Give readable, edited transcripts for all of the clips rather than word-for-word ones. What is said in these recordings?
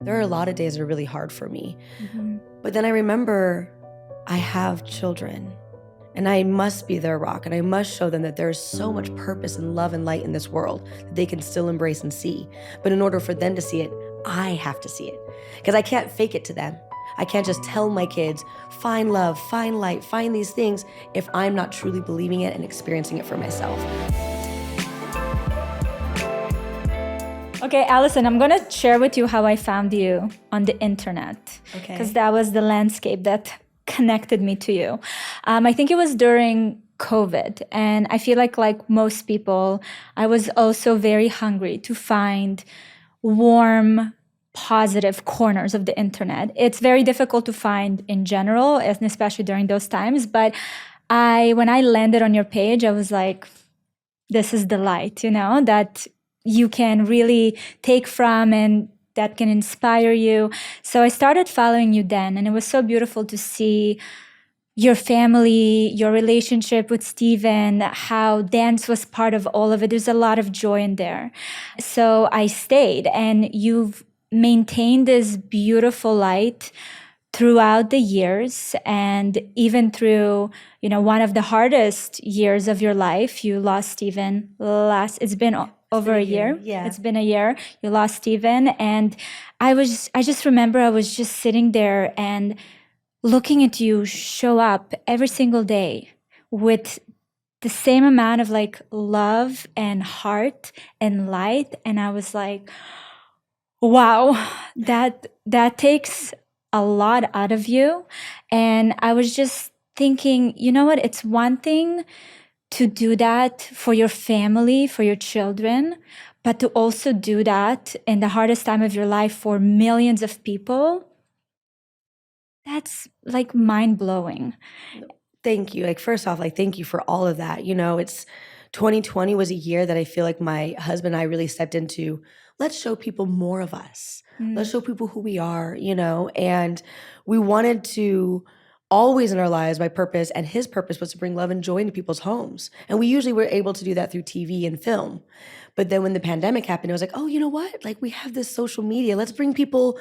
There are a lot of days that are really hard for me. Mm-hmm. But then I remember I have children and I must be their rock, and I must show them that there is so much purpose and love and light in this world that they can still embrace and see. But in order for them to see it, I have to see it, because I can't fake it to them. I can't just tell my kids, find love, find light, find these things, if I'm not truly believing it and experiencing it for myself. Okay, Allison, I'm going to share with you how I found you on the internet. Okay. Because that was the landscape that connected me to you. I think it was during COVID. And I feel like most people, I was also very hungry to find warm, positive corners of the internet. It's very difficult to find in general, and especially during those times. But when I landed on your page, I was like, this is the light, that you can really take from and that can inspire you. So I started following you then, and it was so beautiful to see your family, your relationship with Steven, how dance was part of all of it. There's a lot of joy in there. So I stayed, and you've maintained this beautiful light throughout the years, and even through, one of the hardest years of your life. You lost Steven it's been over a year. Yeah. It's been a year. You lost Steven. And I just remember I was just sitting there and looking at you show up every single day with the same amount of love and heart and light. And I was like, wow, that takes a lot out of you. And I was just thinking, you know what? It's one thing to do that for your family, for your children, but to also do that in the hardest time of your life for millions of people, that's mind-blowing. Thank you. First off, thank you for all of that. It's 2020 was a year that I feel like my husband and I really stepped into, let's show people more of us. Let's show people who we are, and we wanted to always in our lives, my purpose and his purpose was to bring love and joy into people's homes. And we usually were able to do that through TV and film. But then when the pandemic happened, it was like, oh, you know what? We have this social media. Let's bring people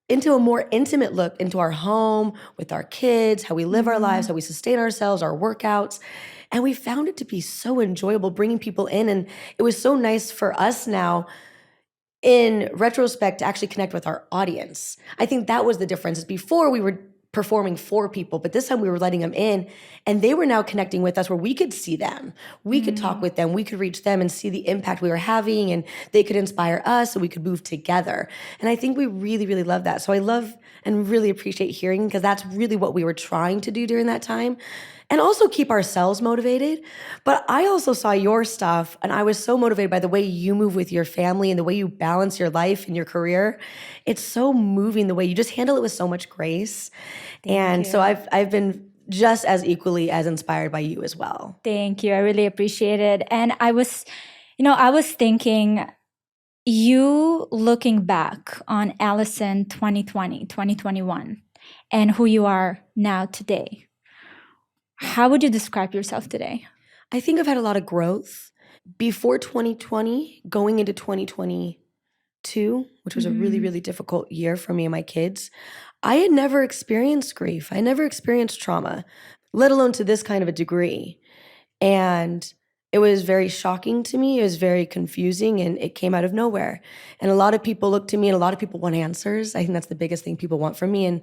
into a more intimate look into our home, with our kids, how we live our lives, how we sustain ourselves, our workouts. And we found it to be so enjoyable bringing people in. And it was so nice for us now, in retrospect, to actually connect with our audience. I think that was the difference. Before we were performing for people, but this time we were letting them in, and they were now connecting with us where we could see them. We could talk with them, we could reach them and see the impact we were having, and they could inspire us, and we could move together. And I think we really, really love that. So I love and really appreciate hearing, because that's really what we were trying to do during that time. And also keep ourselves motivated. But I also saw your stuff, and I was so motivated by the way you move with your family and the way you balance your life and your career. It's so moving the way you just handle it with so much grace. And so I've been just as equally as inspired by you as well. Thank you. I really appreciate it. And I was thinking, you looking back on Allison 2020, 2021, and who you are now today, how would you describe yourself today? I think I've had a lot of growth. Before 2020, going into 2022, which was a really, really difficult year for me and my kids, I had never experienced grief. I never experienced trauma, let alone to this kind of a degree. And it was very shocking to me. It was very confusing, and it came out of nowhere. And a lot of people look to me, and a lot of people want answers. I think that's the biggest thing people want from me. And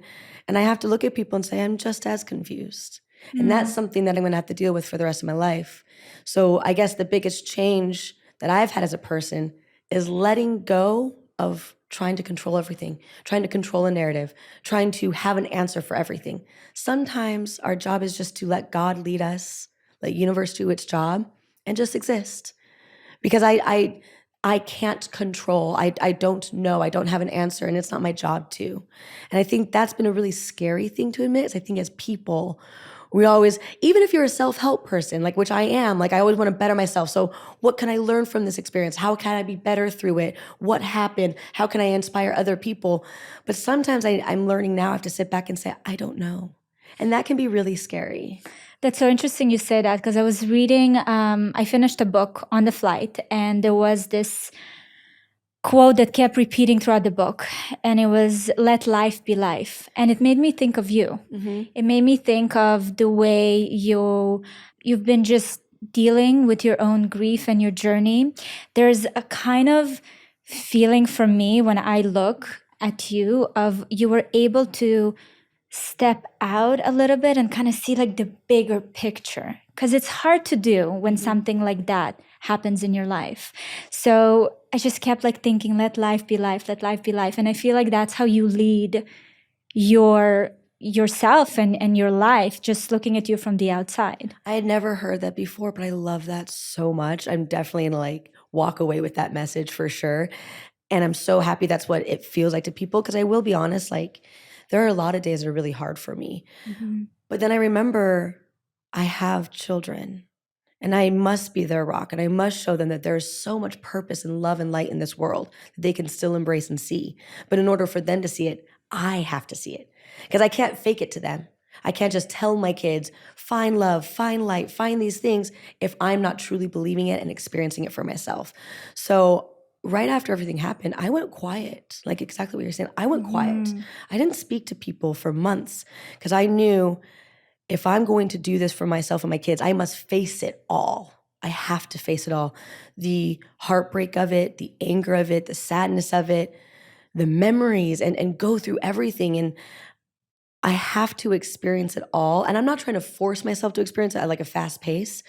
I have to look at people and say, I'm just as confused. And that's something that I'm going to have to deal with for the rest of my life. So I guess the biggest change that I've had as a person is letting go of trying to control everything, trying to control a narrative, trying to have an answer for everything. Sometimes our job is just to let God lead us, let universe do its job, and just exist. Because I can't control. I don't know. I don't have an answer, and it's not my job to. And I think that's been a really scary thing to admit. Is I think as people, we always, even if you're a self-help person, which I am, I always want to better myself. So what can I learn from this experience? How can I be better through it? What happened? How can I inspire other people? But sometimes I'm learning now, I have to sit back and say, I don't know. And that can be really scary. That's so interesting you say that, because I was reading, I finished a book on the flight, and there was this quote that kept repeating throughout the book, and it was "Let life be life," and it made me think of you. It made me think of the way you've been just dealing with your own grief and your journey. There's a kind of feeling for me when I look at you of you were able to step out a little bit and kind of see like the bigger picture, because it's hard to do when something like that happens in your life. So I just kept like thinking, let life be life, let life be life. And I feel like that's how you lead yourself and your life, just looking at you from the outside. I had never heard that before, but I love that so much. I'm definitely gonna like walk away with that message for sure. And I'm so happy that's what it feels like to people, because I will be honest, like there are a lot of days that are really hard for me. But then I remember I have children and I must be their rock, and I must show them that there's so much purpose and love and light in this world that they can still embrace and see. But in order for them to see it, I have to see it, because I can't fake it to them. I can't just tell my kids, find love, find light, find these things, if I'm not truly believing it and experiencing it for myself. So right after everything happened, I went quiet, like exactly what you're saying. I went quiet. I didn't speak to people for months, because I knew if I'm going to do this for myself and my kids, I must face it all. I have to face it all. The heartbreak of it, the anger of it, the sadness of it, the memories, and go through everything. And I have to experience it all. And I'm not trying to force myself to experience it at like a fast pace,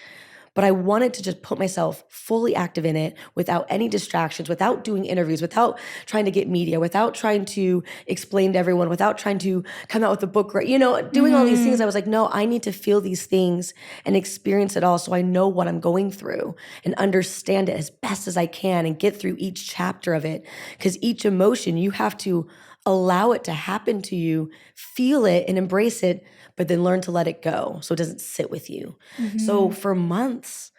but I wanted to just put myself fully active in it without any distractions, without doing interviews, without trying to get media, without trying to explain to everyone, without trying to come out with a book, you know, doing all these things. I was like, no, I need to feel these things and experience it all so I know what I'm going through and understand it as best as I can and get through each chapter of it. Because each emotion, you have to allow it to happen to you, feel it and embrace it, but then learn to let it go so it doesn't sit with you. So for months,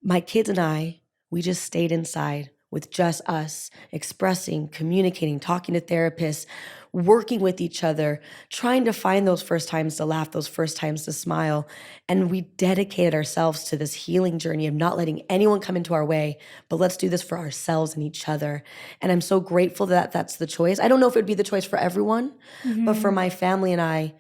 my kids and I, we just stayed inside with just us, expressing, communicating, talking to therapists, working with each other, trying to find those first times to laugh, those first times to smile. And we dedicated ourselves to this healing journey of not letting anyone come into our way, but let's do this for ourselves and each other. And I'm so grateful that that's the choice. I don't know if it would be the choice for everyone, but for my family and I,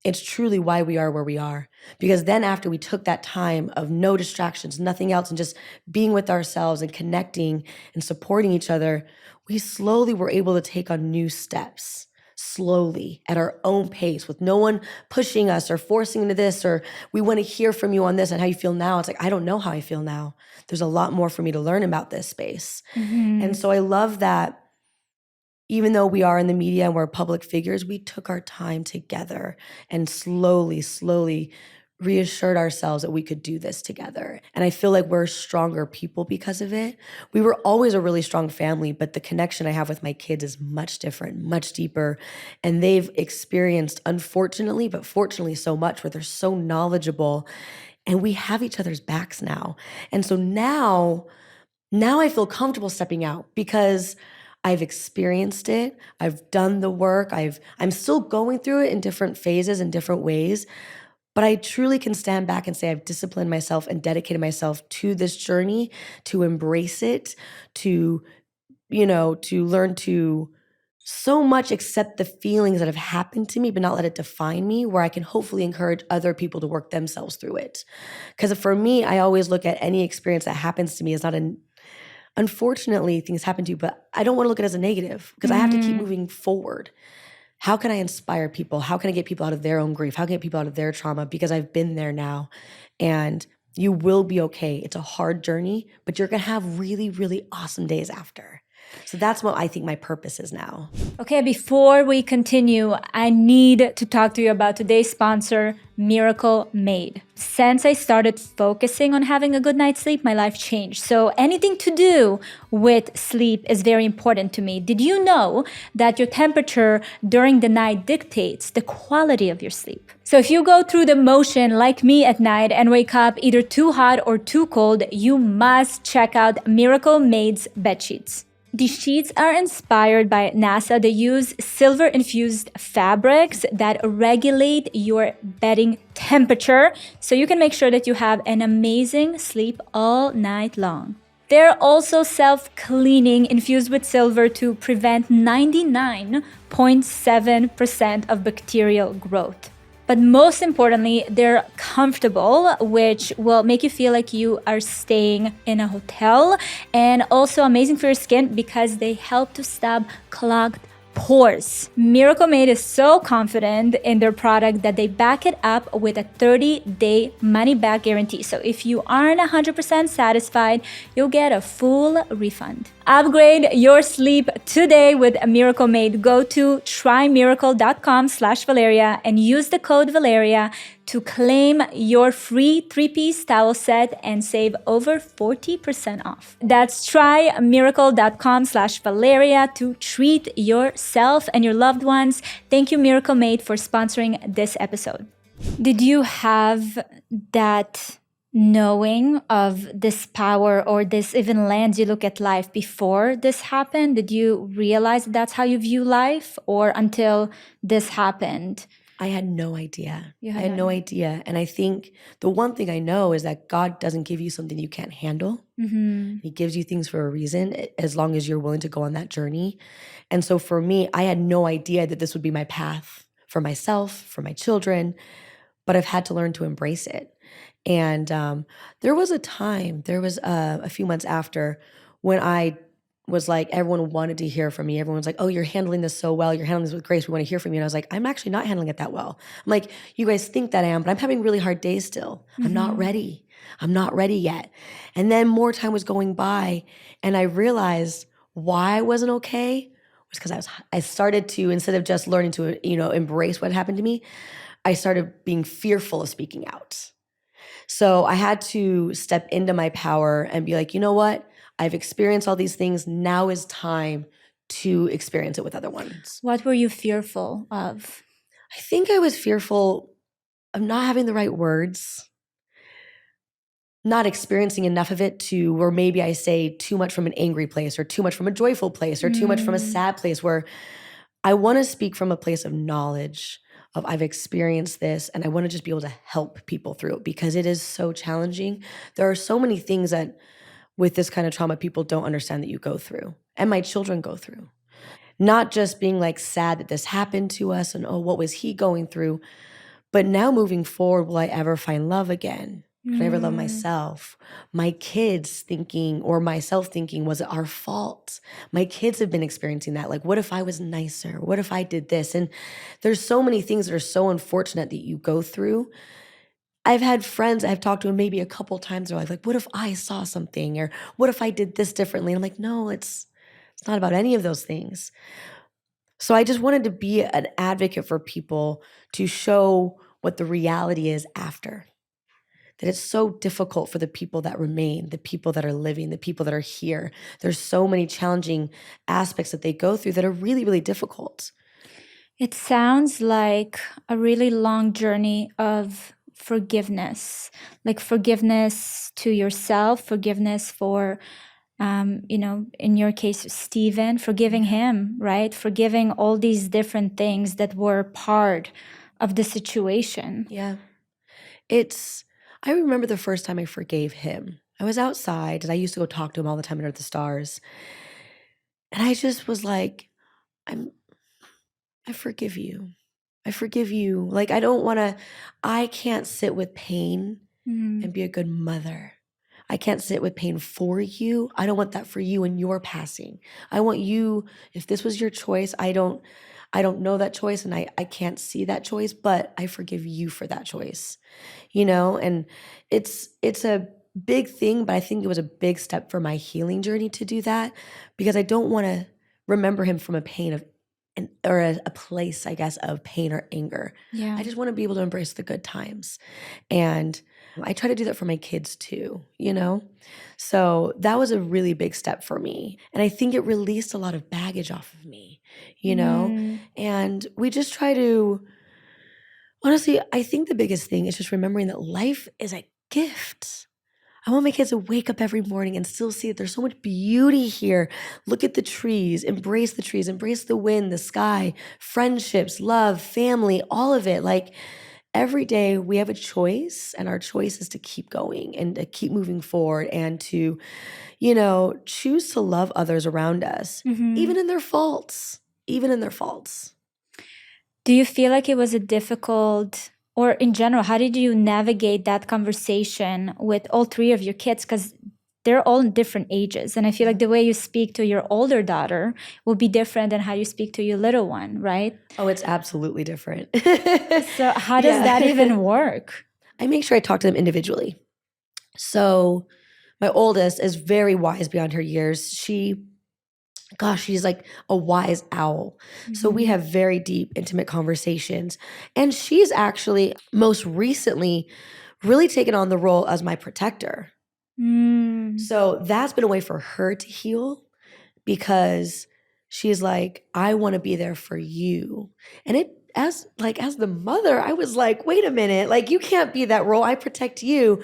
it's truly why we are where we are. Because then after we took that time of no distractions, nothing else, and just being with ourselves and connecting and supporting each other, we slowly were able to take on new steps, slowly at our own pace, with no one pushing us or forcing into this, or we want to hear from you on this and how you feel now. It's like, I don't know how I feel now. There's a lot more for me to learn about this space. And so I love that even though we are in the media and we're public figures, we took our time together and slowly reassured ourselves that we could do this together. And I feel like we're stronger people because of it. We were always a really strong family, but the connection I have with my kids is much different, much deeper. And they've experienced, unfortunately, but fortunately so much, where they're so knowledgeable and we have each other's backs now. And so now I feel comfortable stepping out because I've experienced it. I've done the work. I'm still going through it in different phases and different ways, but I truly can stand back and say I've disciplined myself and dedicated myself to this journey, to embrace it, to learn to so much accept the feelings that have happened to me, but not let it define me, where I can hopefully encourage other people to work themselves through it. Because for me, I always look at any experience that happens to me as not an unfortunately, things happen to you, but I don't want to look at it as a negative, because I have to keep moving forward. How can I inspire people? How can I get people out of their own grief? How can I get people out of their trauma? Because I've been there now, and you will be okay. It's a hard journey, but you're going to have really, really awesome days after. So that's what I think my purpose is now. Okay, before we continue, I need to talk to you about today's sponsor, Miracle Made. Since I started focusing on having a good night's sleep, my life changed. So anything to do with sleep is very important to me. Did you know that your temperature during the night dictates the quality of your sleep? So if you go through the motion like me at night and wake up either too hot or too cold, you must check out Miracle Made's bed sheets. These sheets are inspired by NASA. They use silver-infused fabrics that regulate your bedding temperature, so you can make sure that you have an amazing sleep all night long. They're also self-cleaning, infused with silver to prevent 99.7% of bacterial growth. But most importantly, they're comfortable, which will make you feel like you are staying in a hotel, and also amazing for your skin because they help to stop clogged pores. Miracle Made is so confident in their product that they back it up with a 30-day money-back guarantee. So if you aren't 100% satisfied, you'll get a full refund. Upgrade your sleep today with a Miracle Made. Go to trymiracle.com/Valeria and use the code Valeria to claim your free 3-piece towel set and save over 40% off. That's trymiracle.com/Valeria to treat yourself and your loved ones. Thank you, Miracle Made, for sponsoring this episode. Did you have that knowing of this power or this even lens you look at life before this happened? Did you realize that's how you view life, or until this happened? I had no idea. I had no idea. And I think the one thing I know is that God doesn't give you something you can't handle. He gives you things for a reason, as long as you're willing to go on that journey. And so for me, I had no idea that this would be my path for myself, for my children, but I've had to learn to embrace it. And there was a few months after when I was like, everyone wanted to hear from me. Everyone was like, oh, you're handling this so well. You're handling this with grace. We want to hear from you. And I was like, I'm actually not handling it that well. I'm like, you guys think that I am, but I'm having really hard days still. I'm not ready. I'm not ready yet. And then more time was going by, and I realized why I wasn't okay was because I started to, instead of just learning to, embrace what happened to me, I started being fearful of speaking out. So I had to step into my power and be like, you know what? I've experienced all these things. Now is time to experience it with other ones. What were you fearful of? I think I was fearful of not having the right words, not experiencing enough of it to where maybe I say too much from an angry place, or too much from a joyful place, or too much from a sad place, where I want to speak from a place of knowledge of I've experienced this, and I want to just be able to help people through it because it is so challenging. There are so many things that with this kind of trauma people don't understand that you go through, and my children go through. Not just being like sad that this happened to us and, oh, what was he going through? But now moving forward, will I ever find love again? Can I ever love myself? My kids thinking, or myself thinking, was it our fault? My kids have been experiencing that. Like, what if I was nicer? What if I did this? And there's so many things that are so unfortunate that you go through. I've had friends I've talked to maybe a couple times, they're like, what if I saw something? Or what if I did this differently? And I'm like, no, it's not about any of those things. So I just wanted to be an advocate for people to show what the reality is after. That it's so difficult for the people that remain, the people that are living, the people that are here. There's so many challenging aspects that they go through that are really, really difficult. It sounds like a really long journey of forgiveness, like forgiveness to yourself, forgiveness for, in your case, Stephen, forgiving him, right? Forgiving all these different things that were part of the situation. Yeah. I remember the first time I forgave him. I was outside, and I used to go talk to him all the time under the stars. And I just was like, I forgive you. I forgive you. Like, I can't sit with pain and be a good mother. I can't sit with pain for you. I don't want that for you in your passing. I want you, if this was your choice, I don't know that choice, and I can't see that choice, but I forgive you for that choice, and it's a big thing, but I think it was a big step for my healing journey to do that, because I don't want to remember him from a pain of, or a place, I guess, of pain or anger. Yeah. I just want to be able to embrace the good times. And I try to do that for my kids too, So that was a really big step for me. And I think it released a lot of baggage off of me, And we just try to, honestly, I think the biggest thing is just remembering that life is a gift. I want my kids to wake up every morning and still see that there's so much beauty here. Look at the trees, embrace the wind, the sky, friendships, love, family, all of it. Like, every day we have a choice, and our choice is to keep going and to keep moving forward and to, choose to love others around us, even in their faults, even in their faults. Do you feel like it was a difficult, or in general, how did you navigate that conversation with all three of your kids? Because they're all in different ages. And I feel like the way you speak to your older daughter will be different than how you speak to your little one, right? Oh, it's absolutely different. So how does that even work? I make sure I talk to them individually. So my oldest is very wise beyond her years. She's like a wise owl. So we have very deep, intimate conversations. And she's actually most recently really taken on the role as my protector. So that's been a way for her to heal, because she's like, I want to be there for you. And as the mother, I was like, wait a minute, like, you can't be that role. I protect you.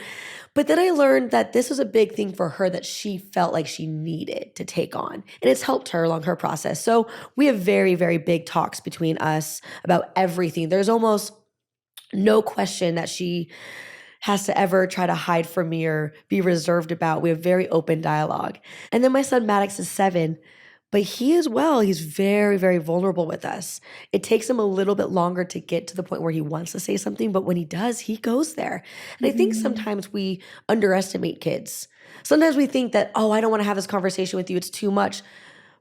But then I learned that this was a big thing for her that she felt like she needed to take on. And it's helped her along her process. So we have very, very big talks between us about everything. There's almost no question that she has to ever try to hide from me or be reserved about. We have very open dialogue. And then my son Maddox is 7, but he's very, very vulnerable with us. It takes him a little bit longer to get to the point where he wants to say something, but when he does, he goes there. And I think sometimes we underestimate kids. Sometimes we think that, oh, I don't want to have this conversation with you, it's too much.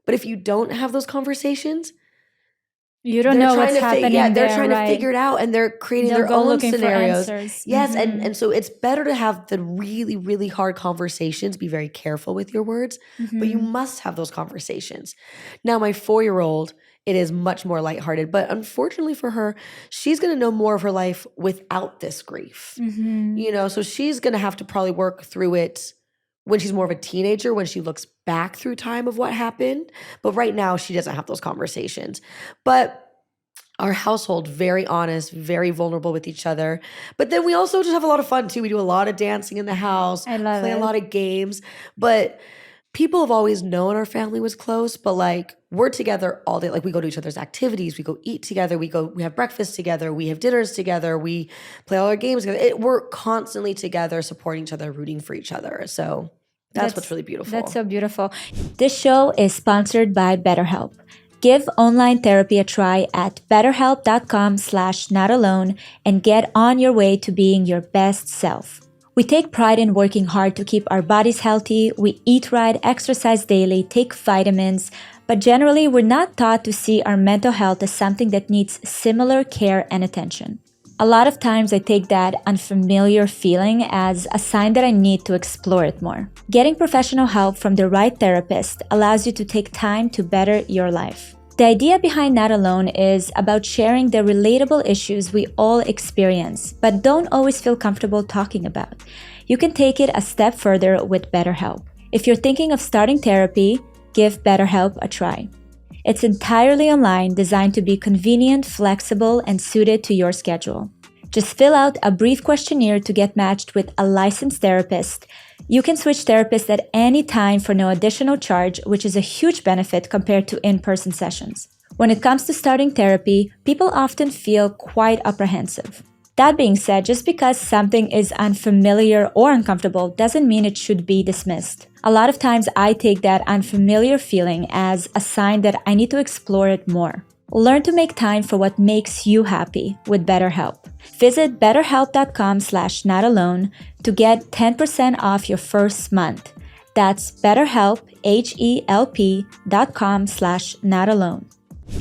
But if you don't have those conversations, you don't know what's happening. They're trying to figure it out, and they're creating their own scenarios. Yes, and so it's better to have the really, really hard conversations. Be very careful with your words, but you must have those conversations. Now, my 4-year-old, it is much more lighthearted, but unfortunately for her, she's going to know more of her life without this grief. So she's going to have to probably work through it when she's more of a teenager, when she looks back through time of what happened. But right now, she doesn't have those conversations. But our household, very honest, very vulnerable with each other. But then we also just have a lot of fun too. We do a lot of dancing in the house. I love play it. a lot of games. But people have always known our family was close, but like, we're together all day. Like, we go to each other's activities. We go eat together. We have breakfast together. We have dinners together. We play all our games together. We're constantly together, supporting each other, rooting for each other. So that's what's really beautiful. That's so beautiful. This show is sponsored by BetterHelp. Give online therapy a try at betterhelp.com/notalone and get on your way to being your best self. We take pride in working hard to keep our bodies healthy. We eat right, exercise daily, take vitamins, but generally we're not taught to see our mental health as something that needs similar care and attention. A lot of times I take that unfamiliar feeling as a sign that I need to explore it more. Getting professional help from the right therapist allows you to take time to better your life. The idea behind Not Alone is about sharing the relatable issues we all experience, but don't always feel comfortable talking about. You can take it a step further with BetterHelp. If you're thinking of starting therapy, give BetterHelp a try. It's entirely online, designed to be convenient, flexible, and suited to your schedule. Just fill out a brief questionnaire to get matched with a licensed therapist. You can switch therapists at any time for no additional charge, which is a huge benefit compared to in-person sessions. When it comes to starting therapy, people often feel quite apprehensive. That being said, just because something is unfamiliar or uncomfortable doesn't mean it should be dismissed. A lot of times I take that unfamiliar feeling as a sign that I need to explore it more. Learn to make time for what makes you happy with BetterHelp. Visit betterhelp.com/notalone to get 10% off your first month. That's BetterHelp, HELP.com/notalone.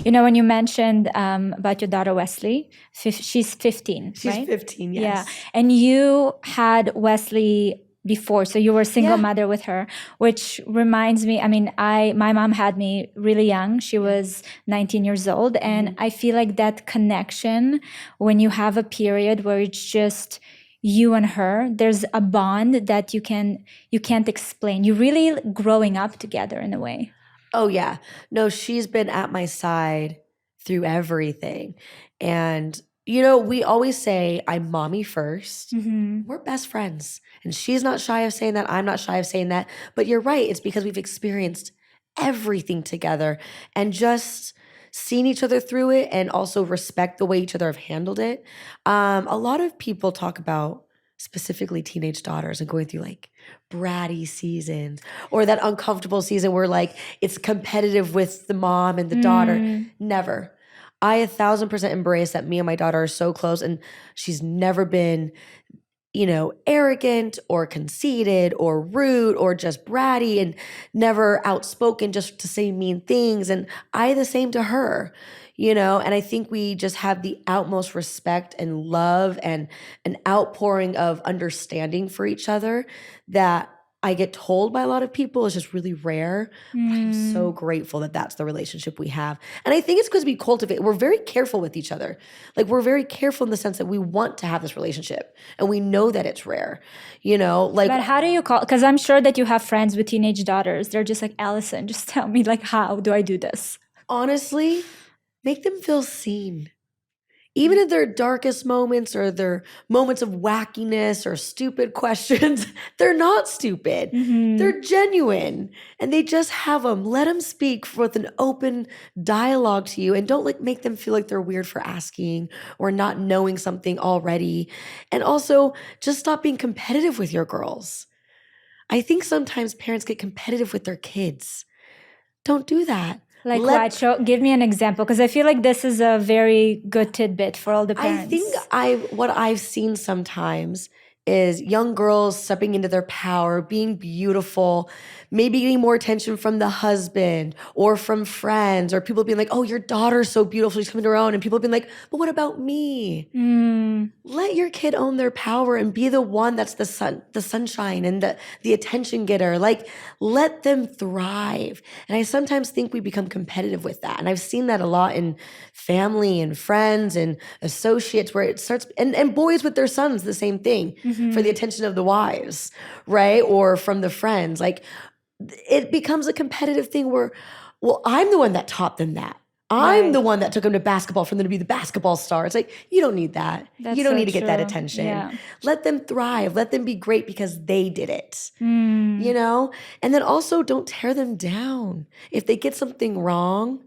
You know, when you mentioned about your daughter Wesley, she's 15, She's right? 15, yes. Yeah. And you had Wesley before, so you were a single mother with her, which reminds me, I mean, my mom had me really young. She was 19 years old. And I feel like that connection, when you have a period where it's just you and her, there's a bond that you can't explain. You're really growing up together in a way. Oh, yeah. No, she's been at my side through everything. And, we always say, I'm mommy first. We're best friends. And she's not shy of saying that. I'm not shy of saying that. But you're right. It's because we've experienced everything together. And just seen each other through it and also respect the way each other have handled it. A lot of people talk about specifically teenage daughters and going through like bratty seasons or that uncomfortable season where like it's competitive with the mom and the daughter. Never. I 1,000% embrace that me and my daughter are so close, and she's never been, arrogant or conceited or rude or just bratty and never outspoken just to say mean things. And I the same to her, and I think we just have the utmost respect and love and an outpouring of understanding for each other that I get told by a lot of people is just really rare. But I'm so grateful that that's the relationship we have. And I think it's because we cultivate, we're very careful with each other. Like we're very careful in the sense that we want to have this relationship and we know that it's rare, like. But how do you call, because I'm sure that you have friends with teenage daughters. They're just like, Allison, just tell me like, how do I do this? Honestly, make them feel seen. Even in their darkest moments or their moments of wackiness or stupid questions, they're not stupid. They're genuine and they just have them. Let them speak with an open dialogue to you and don't make them feel like they're weird for asking or not knowing something already. And also just stop being competitive with your girls. I think sometimes parents get competitive with their kids. Don't do that. Like what? Give me an example, because I feel like this is a very good tidbit for all the parents. I think what I've seen sometimes is young girls stepping into their power, being beautiful, maybe getting more attention from the husband or from friends or people being like, oh, your daughter's so beautiful, she's coming to her own. And people being like, but what about me? Let your kid own their power and be the one that's the sunshine and the attention getter. Like, let them thrive. And I sometimes think we become competitive with that. And I've seen that a lot in family and friends and associates where it starts, and boys with their sons, the same thing. For the attention of the wives, right? Or from the friends. Like, it becomes a competitive thing where, well, I'm the one that taught them that. I'm the one that took them to basketball for them to be the basketball star. It's like, you don't need that. You don't need to get that attention. Yeah. Let them thrive. Let them be great because they did it, And then also don't tear them down. If they get something wrong,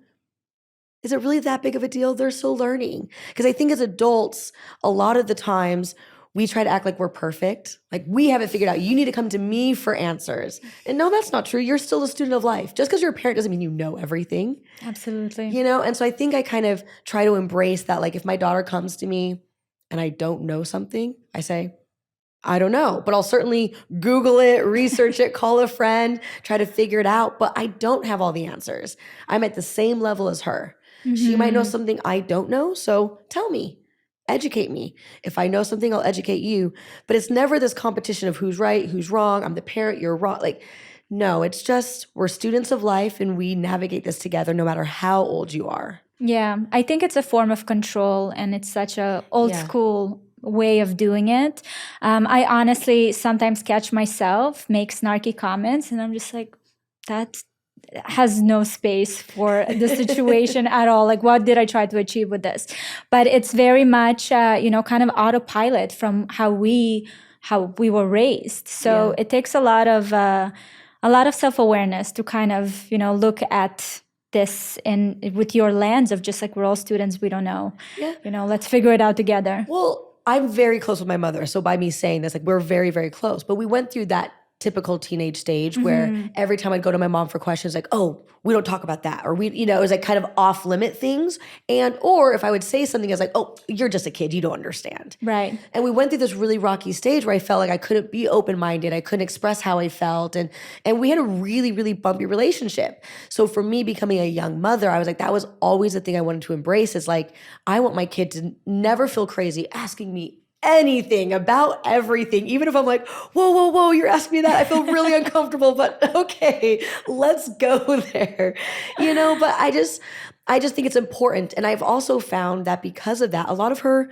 is it really that big of a deal? They're still learning. Because I think as adults, a lot of the times, we try to act like we're perfect. Like we have it figured out. You need to come to me for answers. And no, that's not true. You're still a student of life. Just because you're a parent doesn't mean you know everything. Absolutely. And so I think I kind of try to embrace that. Like if my daughter comes to me and I don't know something, I say, I don't know, but I'll certainly Google it, research it, call a friend, try to figure it out. But I don't have all the answers. I'm at the same level as her. She might know something I don't know. So tell me. Educate me. If I know something, I'll educate you. But it's never this competition of who's right, who's wrong. I'm the parent, you're wrong. Like, no, it's just we're students of life and we navigate this together no matter how old you are. Yeah, I think it's a form of control and it's such a old school way of doing it. I honestly sometimes catch myself make snarky comments and I'm just like, that has no space for the situation at all. Like, what did I try to achieve with this? But it's very much, kind of autopilot from how we were raised. So it takes a lot of self-awareness to kind of, look at this with your lens of just like, we're all students, we don't know. Let's figure it out together. Well, I'm very close with my mother. So by me saying this, like we're very, very close. But we went through that typical teenage stage where every time I'd go to my mom for questions, like, oh, we don't talk about that. Or it was like kind of off limit things. Or if I would say something, I was like, oh, you're just a kid. You don't understand. Right. And we went through this really rocky stage where I felt like I couldn't be open-minded. I couldn't express how I felt. And we had a really, really bumpy relationship. So for me becoming a young mother, I was like, that was always the thing I wanted to embrace is like, I want my kid to never feel crazy asking me anything about everything, even if I'm like, whoa, you're asking me that. I feel really uncomfortable, but okay, let's go there, but I just think it's important. And I've also found that because of that, a lot of her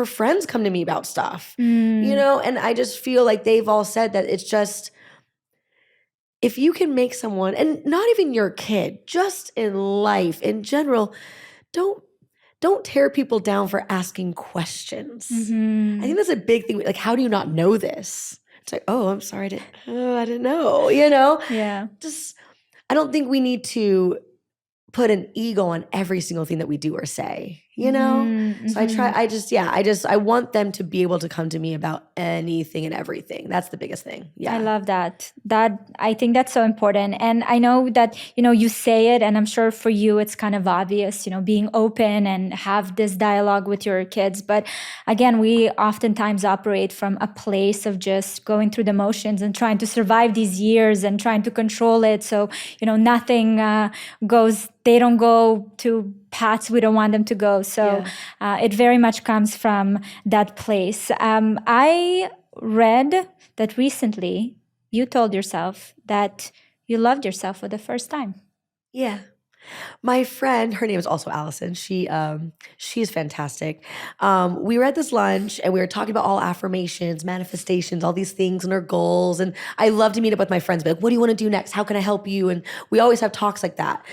friends come to me about stuff, and I just feel like they've all said that it's just, if you can make someone, and not even your kid, just in life in general, don't tear people down for asking questions. I think that's a big thing. Like, how do you not know this? It's like, oh, I'm sorry. I didn't know, Yeah. Just, I don't think we need to put an ego on every single thing that we do or say, you know? So I want them to be able to come to me about anything and everything. That's the biggest thing. Yeah. I love that. I think that's so important. And I know that, you say it, and I'm sure for you, it's kind of obvious, being open and have this dialogue with your kids. But again, we oftentimes operate from a place of just going through the motions and trying to survive these years and trying to control it. So, nothing they don't go to paths we don't want them to go. So it very much comes from that place. I read that recently you told yourself that you loved yourself for the first time. Yeah. My friend, her name is also Allison. She's fantastic. We were at this lunch and we were talking about all affirmations, manifestations, all these things and our goals. And I love to meet up with my friends, be like, what do you want to do next? How can I help you? And we always have talks like that.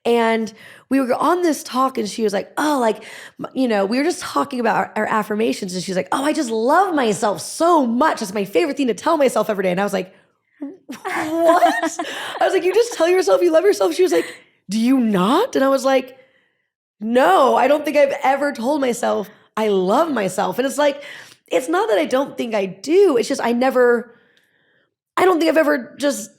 And we were on this talk and she was like, we were just talking about our affirmations. And she's like, I just love myself so much. It's my favorite thing to tell myself every day. And I was like, what? I was like, you just tell yourself you love yourself? She was like, do you not? And I was like, no, I don't think I've ever told myself I love myself. And it's like, it's not that I don't think I do. It's just I don't think I've ever just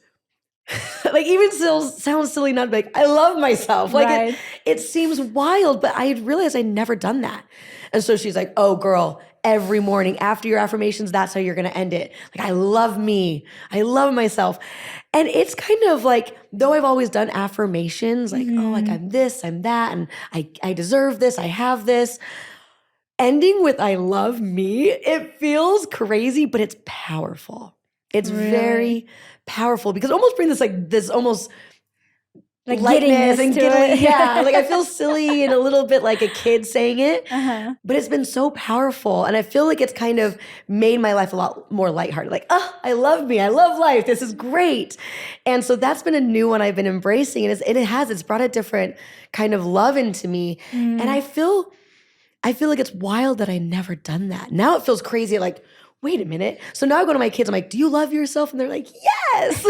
like, even still sounds silly not like I love myself. Like right. it seems wild, but I realized I'd never done that. And so she's like, oh girl, every morning after your affirmations, that's how you're going to end it. Like, I love me. I love myself. And it's kind of like, though I've always done affirmations, like, like I'm this, I'm that, and I deserve this, I have this. Ending with I love me, it feels crazy, but it's powerful. It's very powerful because it almost brings this almost like lightness and giddiness. Yeah, like I feel silly and a little bit like a kid saying it, but it's been so powerful. And I feel like it's kind of made my life a lot more lighthearted. Like, I love me. I love life. This is great. And so that's been a new one I've been embracing. And it's brought a different kind of love into me. And I feel like it's wild that I never done that. Now it feels crazy. Like, wait a minute. So now I go to my kids, I'm like, do you love yourself? And they're like, yes.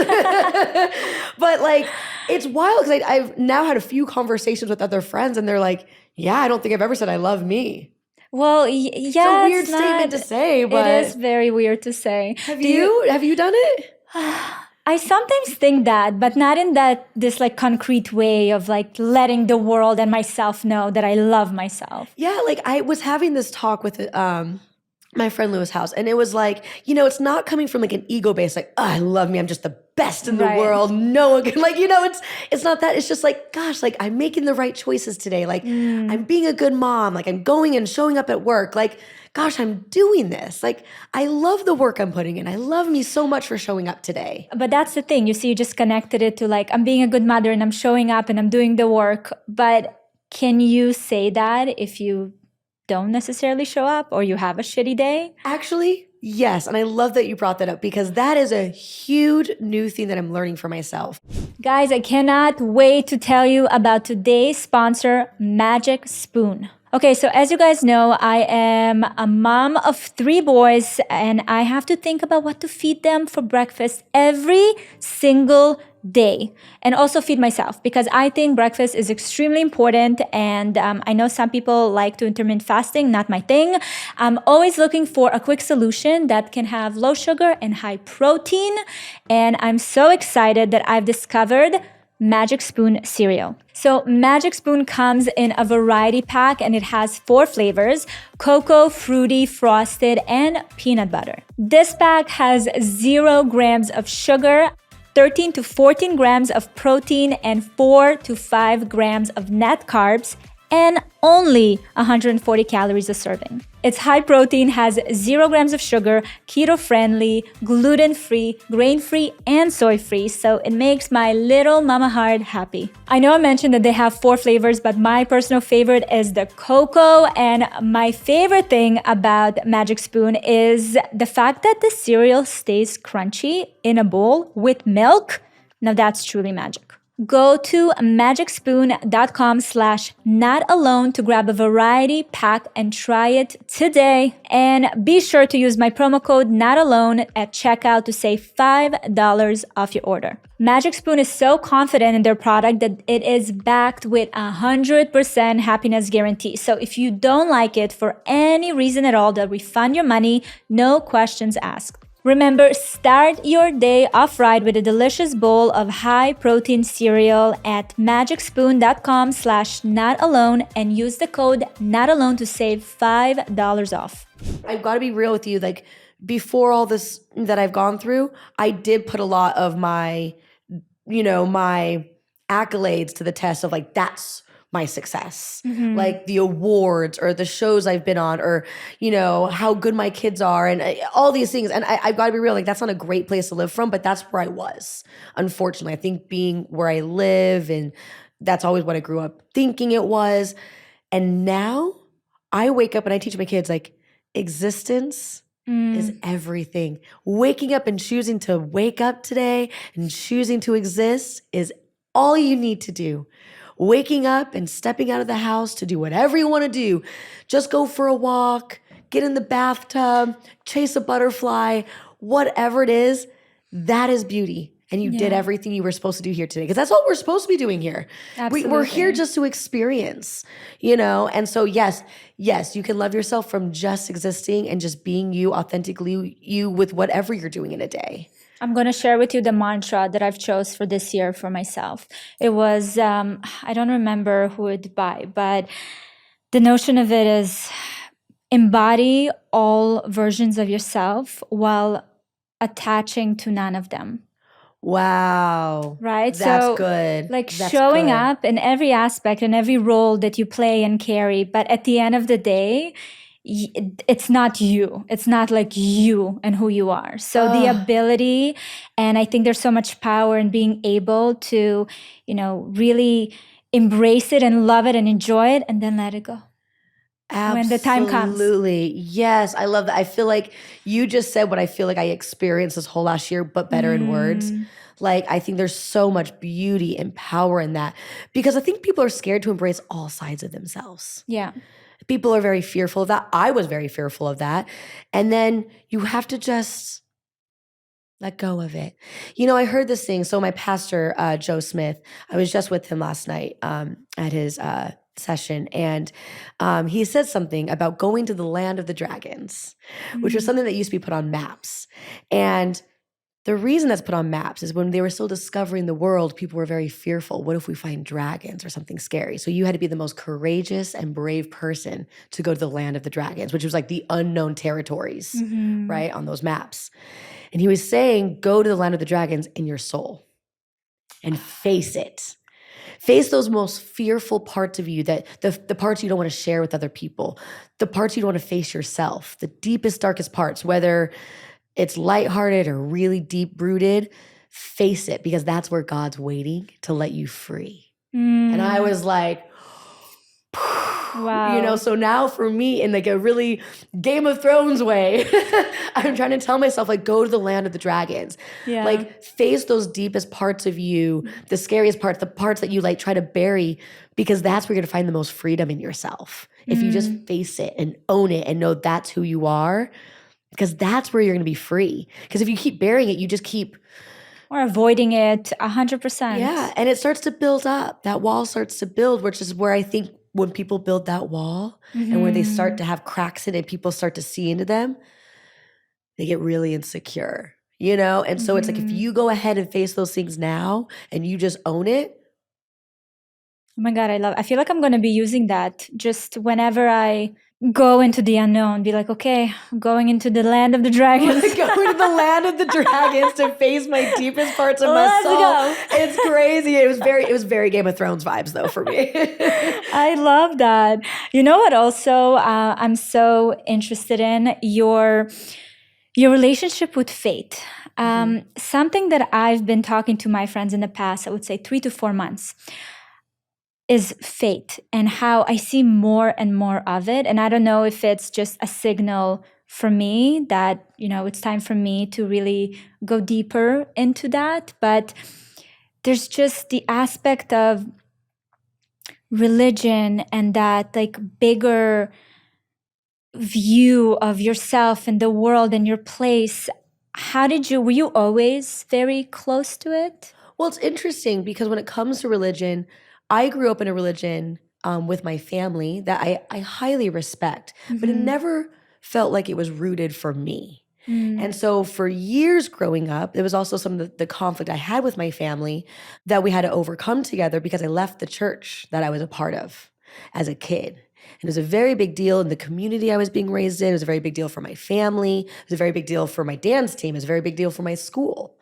But like, it's wild because I've now had a few conversations with other friends and they're like, yeah, I don't think I've ever said I love me. Well, yeah. It's a weird statement to say, but it is very weird to say. Have you done it? I sometimes think that, but not in this like concrete way of like letting the world and myself know that I love myself. Yeah, like I was having this talk with my friend Lewis House, and it was like, it's not coming from like an ego base, like, I love me, I'm just the best in the world, no one can, like, it's not that. It's just like, gosh, like I'm making the right choices today, like I'm being a good mom, like I'm going and showing up at work, like, gosh, I'm doing this, like I love the work I'm putting in, I love me so much for showing up today. But that's the thing, you see, you just connected it to like, I'm being a good mother and I'm showing up and I'm doing the work. But can you say that if you don't necessarily show up or you have a shitty day? Actually, yes. And I love that you brought that up because that is a huge new thing that I'm learning for myself. Guys, I cannot wait to tell you about today's sponsor, Magic Spoon. Okay, so as you guys know, I am a mom of 3 boys and I have to think about what to feed them for breakfast every single day, and also feed myself because I think breakfast is extremely important. And I know some people like to intermittent fasting, not my thing. I'm always looking for a quick solution that can have low sugar and high protein. And I'm so excited that I've discovered Magic Spoon cereal. So Magic Spoon comes in a variety pack and it has 4 flavors: cocoa, fruity, frosted, and peanut butter. This pack has 0 grams of sugar, 13 to 14 grams of protein, and 4 to 5 grams of net carbs, and only 140 calories a serving. It's high protein, has 0 grams of sugar, keto-friendly, gluten-free, grain-free, and soy-free, so it makes my little mama heart happy. I know I mentioned that they have 4 flavors, but my personal favorite is the cocoa, and my favorite thing about Magic Spoon is the fact that the cereal stays crunchy in a bowl with milk. Now that's truly magic. Go to magicspoon.com/notalone to grab a variety pack and try it today. And be sure to use my promo code NOTALONE at checkout to save $5 off your order. Magic Spoon is so confident in their product that it is backed with 100% happiness guarantee. So if you don't like it for any reason at all, they'll refund your money, no questions asked. Remember, start your day off right with a delicious bowl of high-protein cereal at magicspoon.com/notalone and use the code NOTALONE to save $5 off. I've got to be real with you. Like, before all this that I've gone through, I did put a lot of my, my accolades to the test of like, that's my success. Like the awards or the shows I've been on or, how good my kids are and all these things. And I've got to be real, like that's not a great place to live from, but that's where I was. Unfortunately, I think being where I live and that's always what I grew up thinking it was. And now I wake up and I teach my kids like existence is everything. Waking up and choosing to wake up today and choosing to exist is all you need to do. Waking up and stepping out of the house to do whatever you want to do. Just go for a walk, get in the bathtub, chase a butterfly, whatever it is, that is beauty. And you did everything you were supposed to do here today. Because that's what we're supposed to be doing here. We're here just to experience, And so yes, you can love yourself from just existing and just being you, authentically you with whatever you're doing in a day. I'm going to share with you the mantra that I've chose for this year for myself. It was, I don't remember who it by, but the notion of it is embody all versions of yourself while attaching to none of them. Wow. Right? That's good. Like That's showing good. up in every aspect and every role that you play and carry. But at the end of the day, it's not you. It's not like you and who you are. So the ability, and I think there's so much power in being able to, really embrace it and love it and enjoy it and then let it go. Absolutely. When the time comes. Absolutely. Yes. I love that. I feel like you just said what I feel like I experienced this whole last year, but better in words. Like, I think there's so much beauty and power in that because I think people are scared to embrace all sides of themselves. Yeah. People are very fearful of that. I was very fearful of that. And then you have to just let go of it. I heard this thing. So my pastor, Joe Smith, I was just with him last night at his session. And he said something about going to the land of the dragons, which was something that used to be put on maps. And the reason that's put on maps is when they were still discovering the world, people were very fearful. What if we find dragons or something scary? So you had to be the most courageous and brave person to go to the land of the dragons, which was like the unknown territories, right, on those maps. And he was saying, go to the land of the dragons in your soul and face it. Face those most fearful parts of you, that the parts you don't want to share with other people, the parts you don't want to face yourself, the deepest, darkest parts, whether it's lighthearted or really deep-rooted, face it because that's where God's waiting to let you free. And I was like, wow. So now for me in like a really Game of Thrones way, I'm trying to tell myself like, go to the land of the dragons. Yeah. Like face those deepest parts of you, the scariest parts, the parts that you like try to bury because that's where you're going to find the most freedom in yourself. If you just face it and own it and know that's who you are, because that's where you're going to be free. Because if you keep burying it, you just keep... Or avoiding it 100%. Yeah, and it starts to build up. That wall starts to build, which is where I think when people build that wall and when they start to have cracks in it, people start to see into them, they get really insecure, And so it's like if you go ahead and face those things now and you just own it. Oh my God, I feel like I'm going to be using that just whenever I go into the unknown, be like, okay, going into the land of the dragons. Going to the land of the dragons to face my deepest parts of my soul. Go. It's crazy. It was very Game of Thrones vibes though for me. I love that. You know what also I'm so interested in? Your relationship with fate. Something that I've been talking to my friends in the past, I would say 3 to 4 months, is fate and how I see more and more of it. And I don't know if it's just a signal for me that, it's time for me to really go deeper into that. But there's just the aspect of religion and that like bigger view of yourself and the world and your place. Were you always very close to it? Well, it's interesting because when it comes to religion, I grew up in a religion with my family that I highly respect, but it never felt like it was rooted for me. And so for years growing up, there was also some of the conflict I had with my family that we had to overcome together because I left the church that I was a part of as a kid. And it was a very big deal in the community I was being raised in. It was a very big deal for my family. It was a very big deal for my dance team. It was a very big deal for my school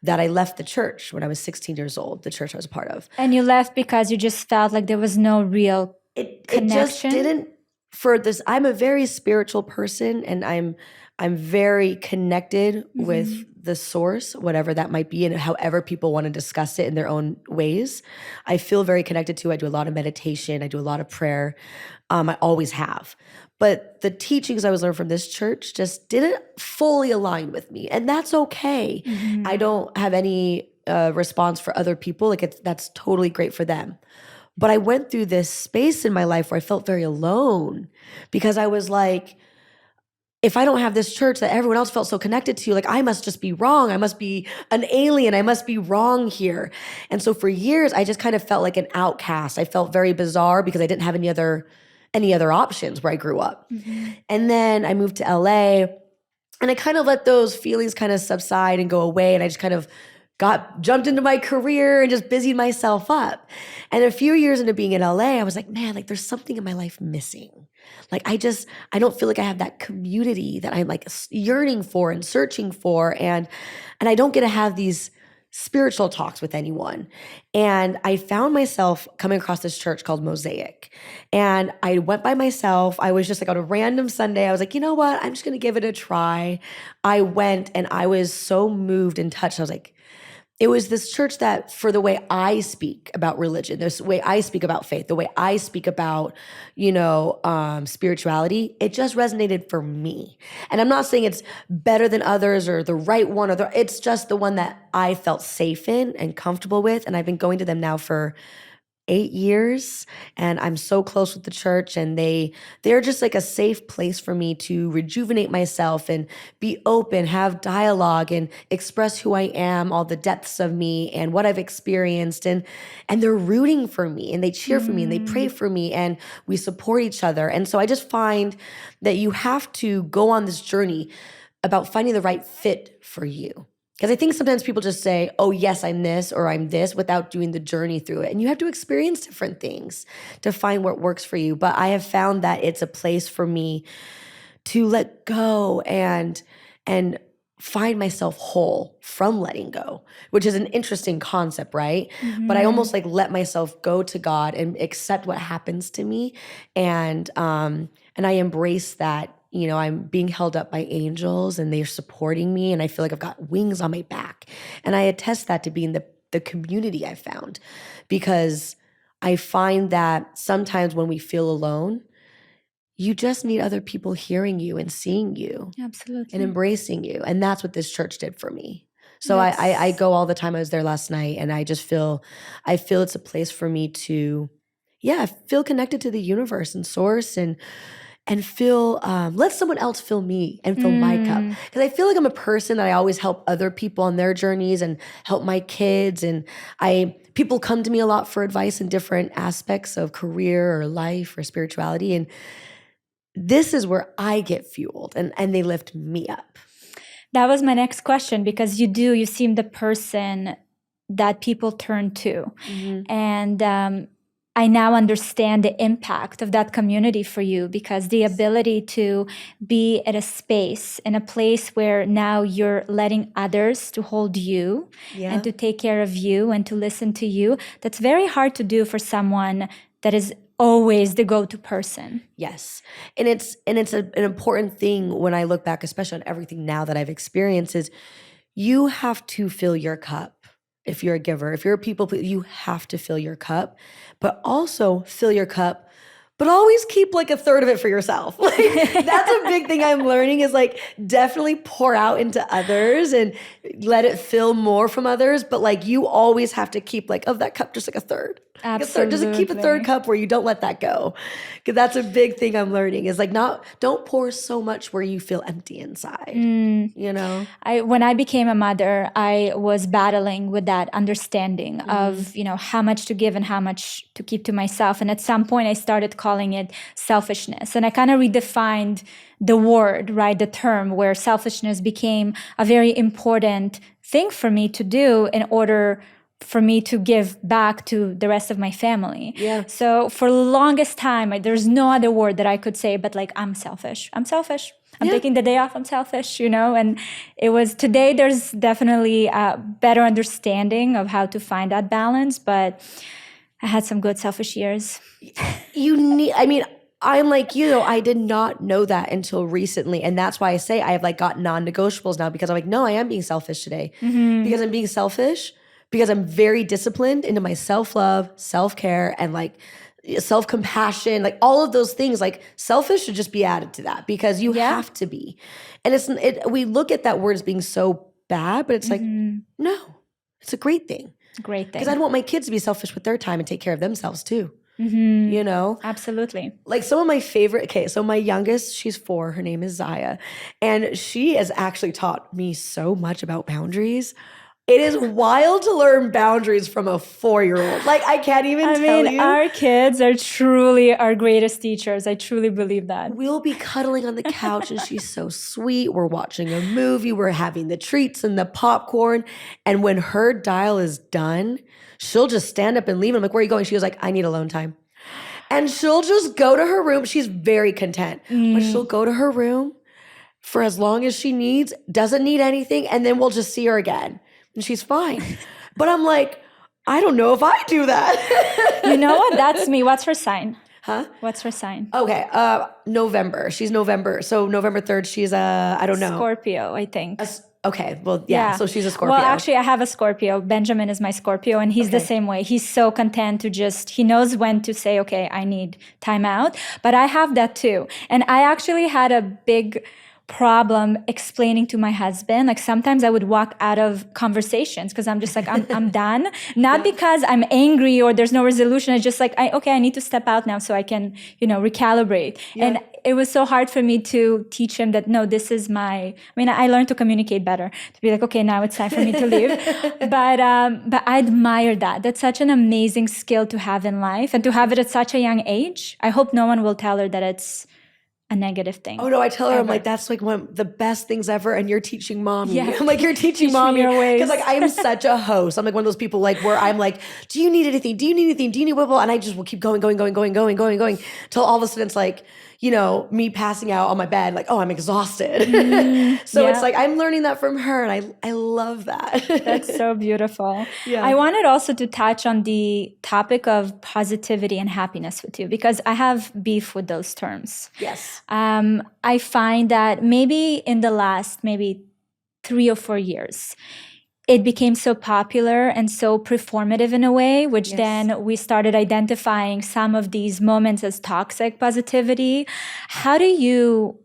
that I left the church when I was 16 years old, the church I was a part of. And you left because you just felt like there was no real connection? It just didn't, for this, I'm a very spiritual person and I'm very connected with the source, whatever that might be, and however people want to discuss it in their own ways. I feel very connected to it. I do a lot of meditation. I do a lot of prayer. I always have. But the teachings I was learning from this church just didn't fully align with me. And that's okay. I don't have any response for other people. Like that's totally great for them. But I went through this space in my life where I felt very alone because I was like, if I don't have this church that everyone else felt so connected to, like I must just be wrong. I must be an alien. I must be wrong here. And so for years, I just kind of felt like an outcast. I felt very bizarre because I didn't have any other options where I grew up. And then I moved to LA and I kind of let those feelings kind of subside and go away. And I just kind of jumped into my career and just busied myself up. And a few years into being in LA, I was like, man, like there's something in my life missing. Like I don't feel like I have that community that I'm like yearning for and searching for. And I don't get to have these spiritual talks with anyone. And I found myself coming across this church called Mosaic. And I went by myself. I was just like on a random Sunday, I was like, you know what? I'm just going to give it a try. I went and I was so moved and touched. I was like, it was this church that for the way I speak about religion, the way I speak about faith, the way I speak about, spirituality, it just resonated for me. And I'm not saying it's better than others or the right one, it's just the one that I felt safe in and comfortable with. And I've been going to them now for 8 years and I'm so close with the church and they're just like a safe place for me to rejuvenate myself and be open, have dialogue and express who I am, all the depths of me and what I've experienced and they're rooting for me and they cheer for me and they pray for me and we support each other. And so I just find that you have to go on this journey about finding the right fit for you. Because I think sometimes people just say, oh, yes, I'm this or I'm this without doing the journey through it. And you have to experience different things to find what works for you. But I have found that it's a place for me to let go and find myself whole from letting go, which is an interesting concept, right? But I almost like let myself go to God and accept what happens to me. And I embrace that. I'm being held up by angels and they're supporting me and I feel like I've got wings on my back. And I attest that to being the community I found because I find that sometimes when we feel alone, you just need other people hearing you and seeing you. Absolutely. And embracing you. And that's what this church did for me. So I go all the time. I was there last night and I feel it's a place for me to, feel connected to the universe and source and feel, let someone else fill me and fill my cup. Because I feel like I'm a person that I always help other people on their journeys and help my kids. And people come to me a lot for advice in different aspects of career or life or spirituality. And this is where I get fueled and they lift me up. That was my next question because you seem the person that people turn to. And I now understand the impact of that community for you because the ability to be at a space, in a place where now you're letting others to hold you and to take care of you and to listen to you, that's very hard to do for someone that is always the go-to person. Yes. And it's an important thing when I look back, especially on everything now that I've experienced, is you have to fill your cup. If you're a giver, if you're a people pleaser, you have to fill your cup, but also fill your cup but always keep like a third of it for yourself. Like that's a big thing I'm learning is like definitely pour out into others and let it fill more from others. But like you always have to keep like of that cup, just like a third. Like a third. Just keep a third cup where you don't let that go. Because that's a big thing I'm learning is like don't pour so much where you feel empty inside. You know? When I became a mother, I was battling with that understanding of, you know, how much to give and how much to keep to myself. And at some point I started calling it selfishness. And I kind of redefined the word, right? The term where selfishness became a very important thing for me to do in order for me to give back to the rest of my family. Yeah. So for the longest time, there's no other word that I could say but like, I'm selfish. I'm selfish. I'm taking the day off. I'm selfish, you know? And it was today, there's definitely a better understanding of how to find that balance, but I had some good selfish years. I'm like you, I did not know that until recently. And that's why I say I have like got non-negotiables now because I'm like, no, I am being selfish today. Because I'm being selfish, because I'm very disciplined into my self-love, self-care, and like self-compassion, like all of those things. Like selfish should just be added to that because you have to be. And we look at that word as being so bad, but it's like, no, it's a great thing. Great thing. Because I don't want my kids to be selfish with their time and take care of themselves too. You know? Absolutely. Like some of my favorite, so my youngest, she's 4, her name is Zaya. And she has actually taught me so much about boundaries. It is wild to learn boundaries from a 4-year-old. Like I can't even tell you. Our kids are truly our greatest teachers. I truly believe that. We'll be cuddling on the couch and she's so sweet. We're watching a movie. We're having the treats and the popcorn. And when her dial is done, she'll just stand up and leave. I'm like, where are you going? She was like, I need alone time. And she'll just go to her room. She's very content. But she'll go to her room for as long as she needs, doesn't need anything, and then we'll just see her again. And she's fine. But I'm like, I don't know if I do that. You know what? That's me. What's her sign? Huh? What's her sign? Okay. November. She's November. So November 3rd, she's I don't know. Scorpio, I think. Okay. Well, yeah. So she's a Scorpio. Well, actually, I have a Scorpio. Benjamin is my Scorpio, and he's the same way. He's so content to he knows when to say, okay, I need time out. But I have that too. And I actually had a big problem explaining to my husband. Like sometimes I would walk out of conversations because I'm just like, I'm done. Not because I'm angry or there's no resolution. It's just like, I need to step out now so I can, recalibrate. Yeah. And it was so hard for me to teach him that, no, this is I learned to communicate better, to be like, okay, now it's time for me to leave. But I admire that. That's such an amazing skill to have in life and to have it at such a young age. I hope no one will tell her that it's a negative thing. Oh no, I tell her, I'm like, that's like one of the best things ever, and you're teaching mommy. Yeah. I'm like, you're teaching mommy. Because like I'm such a host. I'm like one of those people like where I'm like, do you need anything? Do you need anything? Do you need blah, blah? And I just will keep going till all of a sudden it's like, me passing out on my bed, like, oh, I'm exhausted. So it's like, I'm learning that from her, and I love that. That's so beautiful. Yeah. I wanted also to touch on the topic of positivity and happiness with you, because I have beef with those terms. Yes. I find that maybe in the last 3 or 4 years, it became so popular and so performative in a way, which then we started identifying some of these moments as toxic positivity. How do you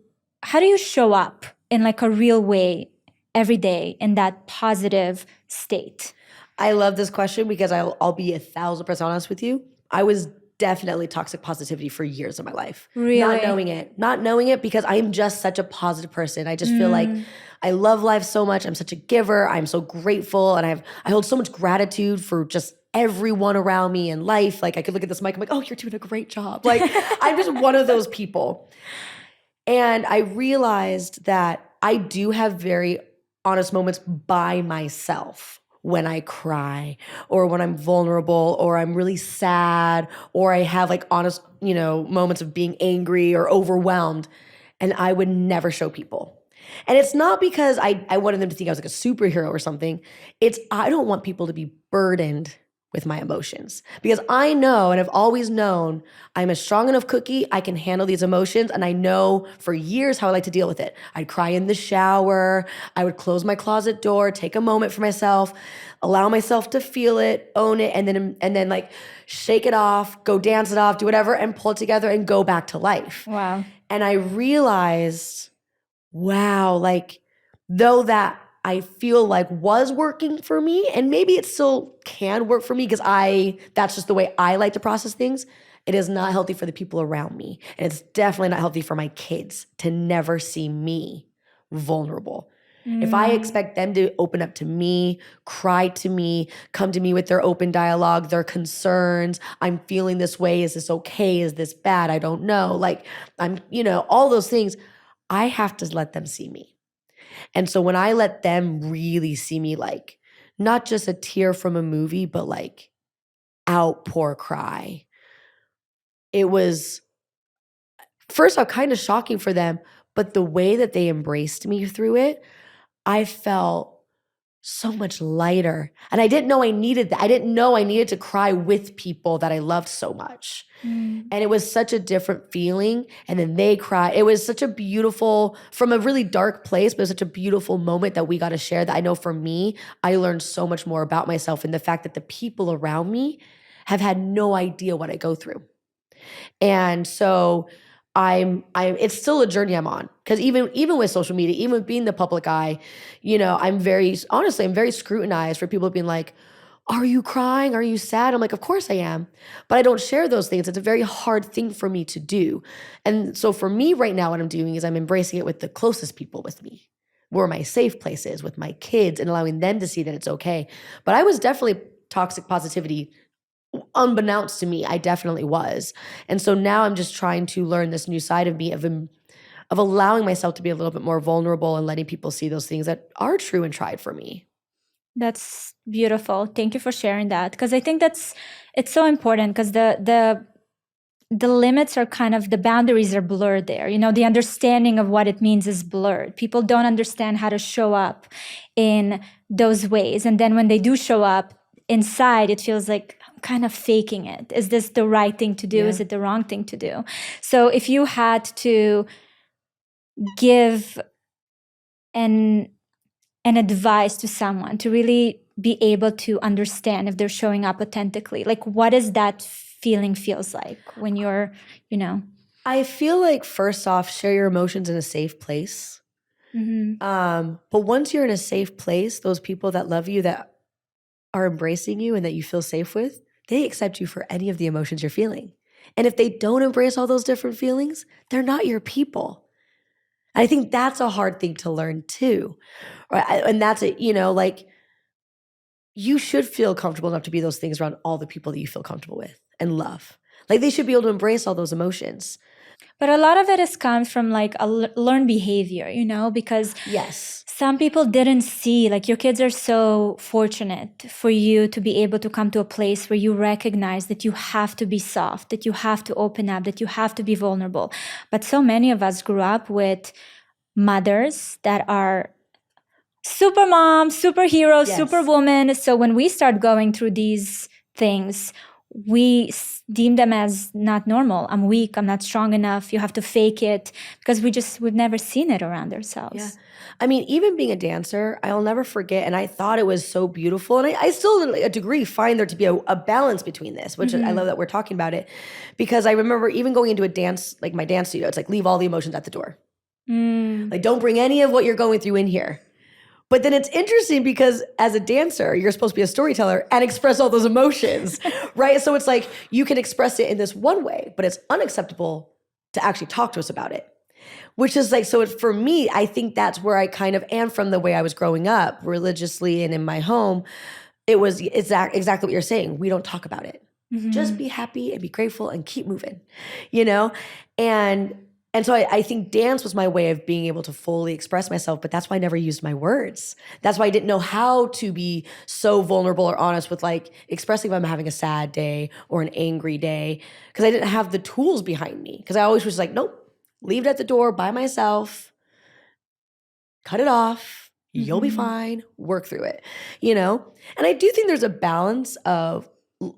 show up in like a real way every day in that positive state? I love this question because I'll be 1,000% honest with you. I was definitely toxic positivity for years of my life. Really? Not knowing it because I'm just such a positive person. I just feel like I love life so much. I'm such a giver. I'm so grateful. And I hold so much gratitude for just everyone around me in life. Like I could look at this mic, I'm like, oh, you're doing a great job. Like I'm just one of those people. And I realized that I do have very honest moments by myself. When I cry or when I'm vulnerable or I'm really sad or I have like honest, moments of being angry or overwhelmed, and I would never show people. And it's not because I wanted them to think I was like a superhero or something. I don't want people to be burdened with my emotions, because I know, and I've always known, I'm a strong enough cookie. I can handle these emotions. And I know for years how I like to deal with it. I'd cry in the shower. I would close my closet door, take a moment for myself, allow myself to feel it, own it, and then like shake it off, go dance it off, do whatever, and pull it together and go back to life. Wow. And I realized, wow, like though that I feel like was working for me, and maybe it still can work for me because that's just the way I like to process things. It is not healthy for the people around me. And it's definitely not healthy for my kids to never see me vulnerable. If I expect them to open up to me, cry to me, come to me with their open dialogue, their concerns, I'm feeling this way, is this okay? Is this bad? I don't know. Like all those things, I have to let them see me. And so when I let them really see me, like not just a tear from a movie, but like outpour cry, it was first off kind of shocking for them, but the way that they embraced me through it, I felt so much lighter. And I didn't know I needed that. I didn't know I needed to cry with people that I loved so much. And it was such a different feeling. And then they cried. It was such a beautiful, from a really dark place, but it was such a beautiful moment that we got to share, that I know for me, I learned so much more about myself, and the fact that the people around me have had no idea what I go through. And so it's still a journey I'm on, because even with social media, even with being the public eye, I'm very scrutinized for people being like, are you crying? Are you sad? I'm like, of course I am, but I don't share those things. It's a very hard thing for me to do. And so for me right now, what I'm doing is I'm embracing it with the closest people with me, where my safe place is, with my kids, and allowing them to see that it's okay. But I was definitely toxic positivity. Unbeknownst to me, I definitely was. And so now I'm just trying to learn this new side of me, of allowing myself to be a little bit more vulnerable and letting people see those things that are true and tried for me. That's beautiful. Thank you for sharing that, because I think it's so important, because the limits are kind of, the boundaries are blurred there. The understanding of what it means is blurred. People don't understand how to show up in those ways. And then when they do show up inside, it feels like I'm kind of faking it. Is this the right thing to do? Yeah. Is it the wrong thing to do? So if you had to give an advice to someone to really be able to understand if they're showing up authentically, like what is that feeling feels like when you're, I feel like first off, share your emotions in a safe place. But once you're in a safe place, those people that love you, that are embracing you and that you feel safe with, they accept you for any of the emotions you're feeling. And if they don't embrace all those different feelings, they're not your people. I think that's a hard thing to learn too. Right? And that's it, like you should feel comfortable enough to be those things around all the people that you feel comfortable with and love. Like they should be able to embrace all those emotions. But a lot of it has come from like a learned behavior, because yes, some people didn't see, like your kids are so fortunate for you to be able to come to a place where you recognize that you have to be soft, that you have to open up, that you have to be vulnerable. But so many of us grew up with mothers that are super mom, superhero, Yes. superwoman. So when we start going through these things, we deem them as not normal. I'm weak. I'm not strong enough. You have to fake it, because we've never seen it around ourselves. Yeah. I mean, even being a dancer, I'll never forget, and I thought it was so beautiful. And I still, to a degree, find there to be a balance between this, which I love that we're talking about it, because I remember even going into a dance, like my dance studio, it's like, leave all the emotions at the door. Like, don't bring any of what you're going through in here. But then it's interesting because as a dancer, you're supposed to be a storyteller and express all those emotions, right? So it's like you can express it in this one way, but it's unacceptable to actually talk to us about it. Which is like, so for me, I think that's where I kind of am from the way I was growing up religiously and in my home. It was exactly what you're saying. We don't talk about it. Just be happy and be grateful and keep moving, And so I think dance was my way of being able to fully express myself, but that's why I never used my words. That's why I didn't know how to be so vulnerable or honest with like expressing if I'm having a sad day or an angry day, because I didn't have the tools behind me. Because I always was like, nope, leave it at the door by myself, cut it off, you'll be fine, work through it, And I do think there's a balance of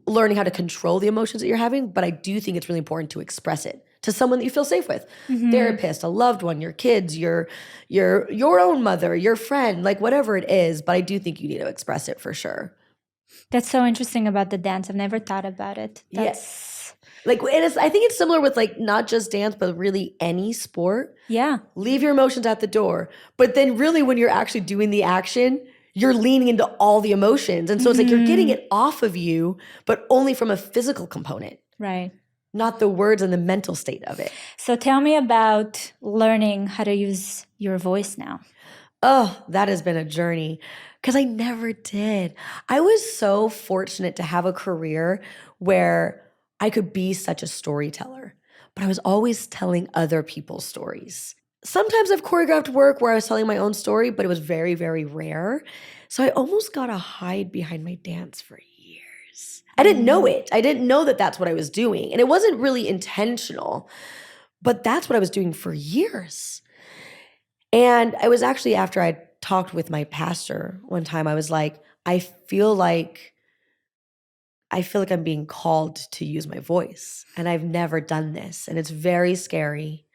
learning how to control the emotions that you're having, but I do think it's really important to express it to someone that you feel safe with. Therapist, a loved one, your kids, your own mother, your friend, like whatever it is, but I do think you need to express it for sure. That's so interesting about the dance. I've never thought about it. Yes. Like I think it's similar with like not just dance, but really any sport. Yeah. Leave your emotions at the door. But then really when you're actually doing the action, you're leaning into all the emotions. And so it's like you're getting it off of you, but only from a physical component. Right. Not the words and the mental state of it. So tell me about learning how to use your voice now. Oh, that has been a journey because I never did. I was so fortunate to have a career where I could be such a storyteller, but I was always telling other people's stories. Sometimes I've choreographed work where I was telling my own story, but it was very, very rare. So I almost got to hide behind my dance for years. I didn't know it. I didn't know that that's what I was doing. And it wasn't really intentional, but that's what I was doing for years. And it was actually after I talked with my pastor one time, I was like, I feel like I'm being called to use my voice. And I've never done this. And it's very scary.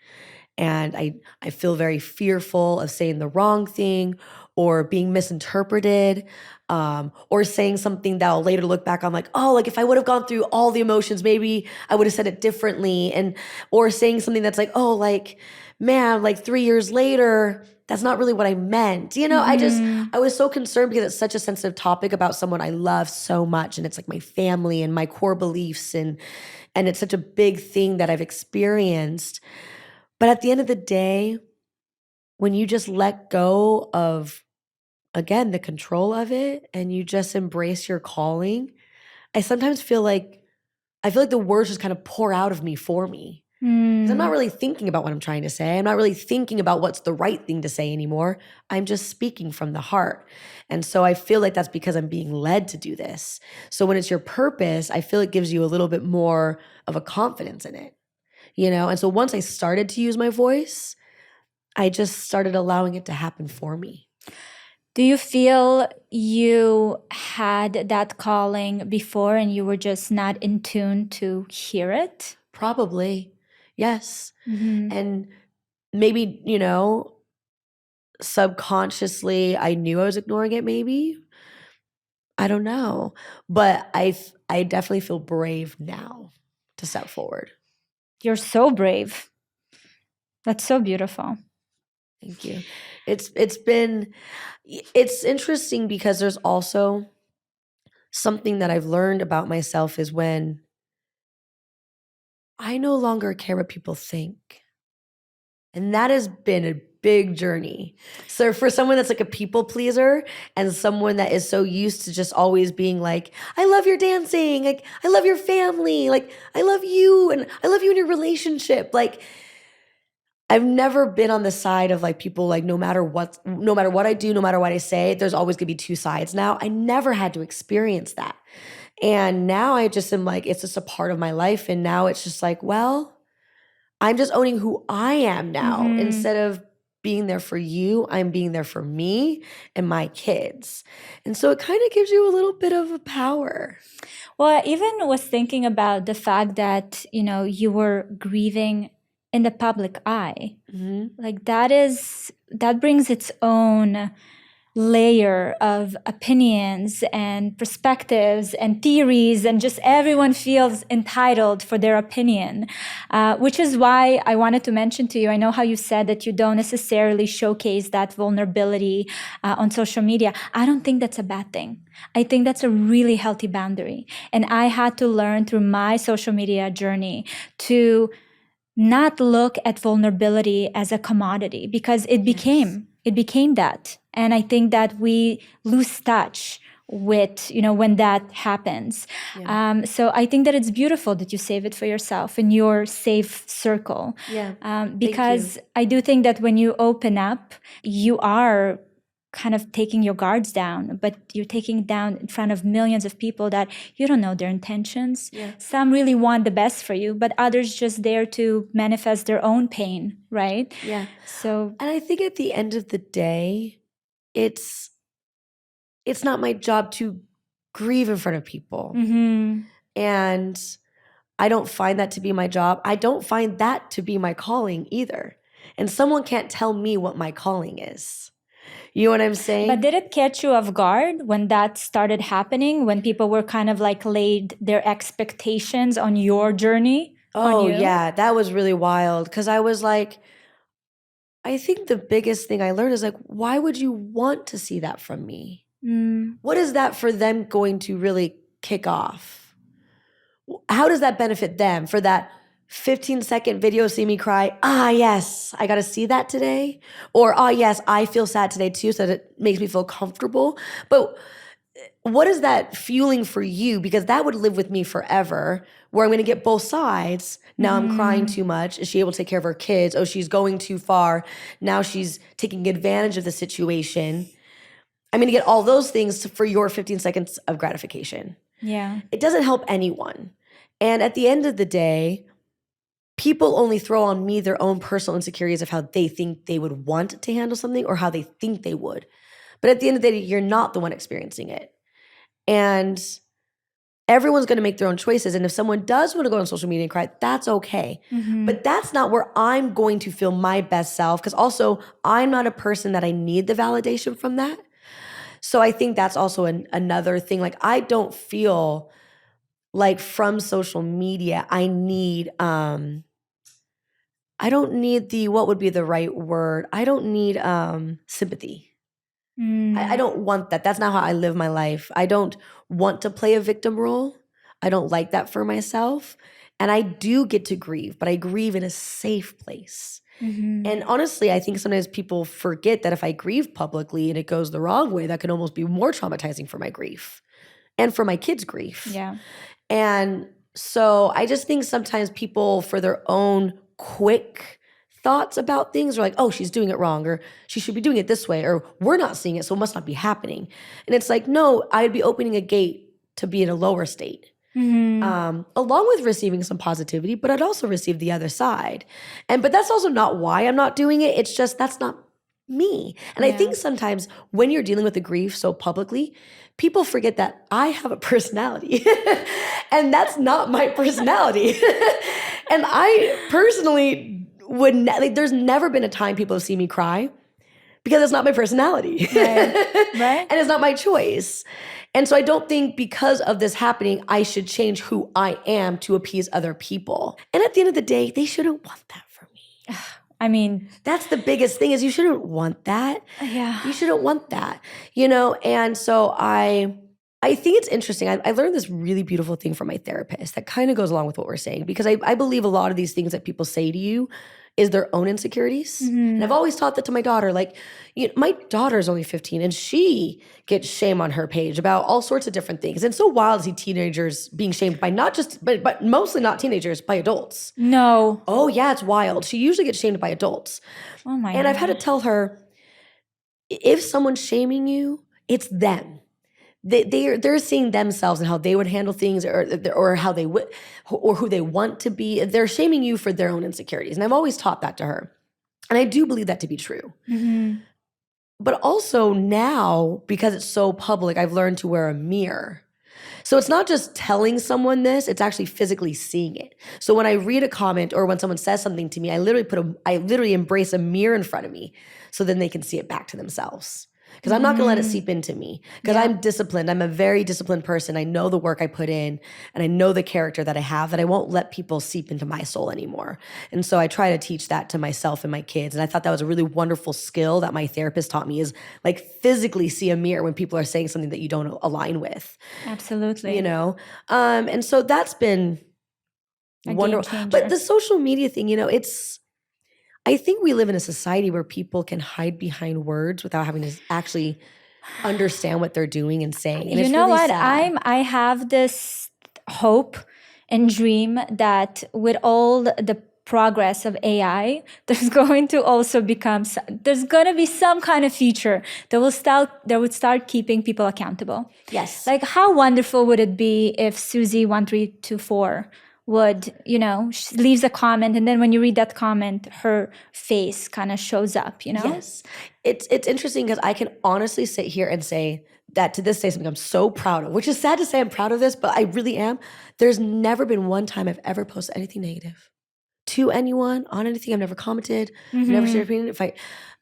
And I feel very fearful of saying the wrong thing or being misinterpreted, or saying something that I'll later look back on like, oh, like if I would have gone through all the emotions, maybe I would have said it differently. Or saying something that's like, oh, like, man, like 3 years later, that's not really what I meant. You know, I was so concerned because it's such a sensitive topic about someone I love so much. And it's like my family and my core beliefs. And it's such a big thing that I've experienced. But at the end of the day, when you just let go of, again, the control of it and you just embrace your calling, I sometimes feel like the words just kind of pour out of me for me. 'Cause I'm not really thinking about what I'm trying to say. I'm not really thinking about what's the right thing to say anymore. I'm just speaking from the heart. And so I feel like that's because I'm being led to do this. So when it's your purpose, I feel it gives you a little bit more of a confidence in it. You know, and so once I started to use my voice, I just started allowing it to happen for me. Do you feel you had that calling before and you were just not in tune to hear it? Probably, yes. And maybe, you know, subconsciously I knew I was ignoring it maybe. I don't know. But I definitely feel brave now to step forward. You're so brave. That's so beautiful. Thank you. It's interesting because there's also something that I've learned about myself is when I no longer care what people think. And that has been a big journey. So for someone that's like a people pleaser and someone that is so used to just always being like, I love your dancing, like I love your family, like I love you and I love you in your relationship. Like I've never been on the side of like people like no matter what I do, no matter what I say, there's always gonna be two sides now. I never had to experience that. And now I just am like, it's just a part of my life. And now it's just like, well, I'm just owning who I am now. Instead of being there for you, I'm being there for me and my kids. And so it kind of gives you a little bit of a power. Well, I even was thinking about the fact that, you know, you were grieving in the public eye. Like that brings its own layer of opinions and perspectives and theories, and just everyone feels entitled for their opinion, which is why I wanted to mention to you, I know how you said that you don't necessarily showcase that vulnerability on social media. I don't think that's a bad thing. I think that's a really healthy boundary. And I had to learn through my social media journey to not look at vulnerability as a commodity, because it became that. And I think that we lose touch with, you know, when that happens. So I think that it's beautiful that you save it for yourself in your safe circle. Because I do think that when you open up, you are kind of taking your guards down, but you're taking down in front of millions of people that you don't know their intentions. Some really want the best for you, but others just there to manifest their own pain, right? So, and I think at the end of the day, it's not my job to grieve in front of people. Mm-hmm. And I don't find that to be my job. I don't find that to be my calling either. And someone can't tell me what my calling is. You know what I'm saying? But did it catch you off guard when that started happening, when people were kind of like laid their expectations on your journey? Oh, yeah, that was really wild. Because I was like, I think the biggest thing I learned is like, why would you want to see that from me? What is that for them going to really kick off? How does that benefit them for that 15-second video, see me cry? Ah, yes, I got to see that today. Or, ah, yes, I feel sad today too, so that it makes me feel comfortable. But what is that fueling for you? Because that would live with me forever, where I'm going to get both sides. Now I'm crying too much. Is she able to take care of her kids? Oh, she's going too far. Now she's taking advantage of the situation. I'm going to get all those things for your 15 seconds of gratification. Yeah. It doesn't help anyone. And at the end of the day, people only throw on me their own personal insecurities of how they think they would want to handle something or how they think they would. But at the end of the day, you're not the one experiencing it. And everyone's going to make their own choices. And if someone does want to go on social media and cry, that's okay. But that's not where I'm going to feel my best self. Because also, I'm not a person that I need the validation from that. So I think that's also another thing. Like, I don't feel like from social media, I don't need what would be the right word? I don't need sympathy. I don't want that. That's not how I live my life. I don't want to play a victim role. I don't like that for myself. And I do get to grieve, but I grieve in a safe place. And honestly, I think sometimes people forget that if I grieve publicly and it goes the wrong way, that can almost be more traumatizing for my grief and for my kids' grief. Yeah. And so I just think sometimes people, for their own quick thoughts about things, are like, oh, she's doing it wrong, or she should be doing it this way, or we're not seeing it, so it must not be happening. And it's like, no, I'd be opening a gate to be in a lower state. Along with receiving some positivity, but I'd also receive the other side. But that's also not why I'm not doing it. It's just that's not me. And I think sometimes when you're dealing with the grief so publicly, people forget that I have a personality. And that's not my personality. And I personally there's never been a time people have seen me cry because it's not my personality. Right. And it's not my choice. And so I don't think because of this happening, I should change who I am to appease other people. And at the end of the day, they shouldn't want that from me. I mean, that's the biggest thing is you shouldn't want that. Yeah. You shouldn't want that, And so I think it's interesting. I learned this really beautiful thing from my therapist that kind of goes along with what we're saying, because I believe a lot of these things that people say to you is their own insecurities. And I've always taught that to my daughter. Like, my daughter's only 15 and she gets shame on her page about all sorts of different things. And it's so wild to see teenagers being shamed by not just, but mostly not teenagers, by adults. No. Oh yeah, it's wild. She usually gets shamed by adults. Oh my God. And I've had to tell her, if someone's shaming you, it's them. They're seeing themselves and how they would handle things, or how they would, or who they want to be. They're shaming you for their own insecurities, and I've always taught that to her, and I do believe that to be true. But also now, because it's so public, I've learned to wear a mirror. So it's not just telling someone this; it's actually physically seeing it. So when I read a comment or when someone says something to me, I literally embrace a mirror in front of me, so then they can see it back to themselves. Because I'm not going to let it seep into me. Because I'm disciplined. I'm a very disciplined person. I know the work I put in, and I know the character that I have, that I won't let people seep into my soul anymore. And so I try to teach that to myself and my kids. And I thought that was a really wonderful skill that my therapist taught me, is like physically see a mirror when people are saying something that you don't align with. Absolutely. And so that's been wonderful. But the social media thing, I think we live in a society where people can hide behind words without having to actually understand what they're doing and saying. And you know really what? sad. I have this hope and dream that with all the progress of AI, there's going to be some kind of feature that would start keeping people accountable. Yes. Like, how wonderful would it be if Susie 1324 would, leaves a comment, and then when you read that comment, her face kind of shows up, Yes. It's interesting because I can honestly sit here and say that to this day, something I'm so proud of, which is sad to say I'm proud of this, but I really am. There's never been one time I've ever posted anything negative to anyone on anything. I've never commented. I've never shared an opinion.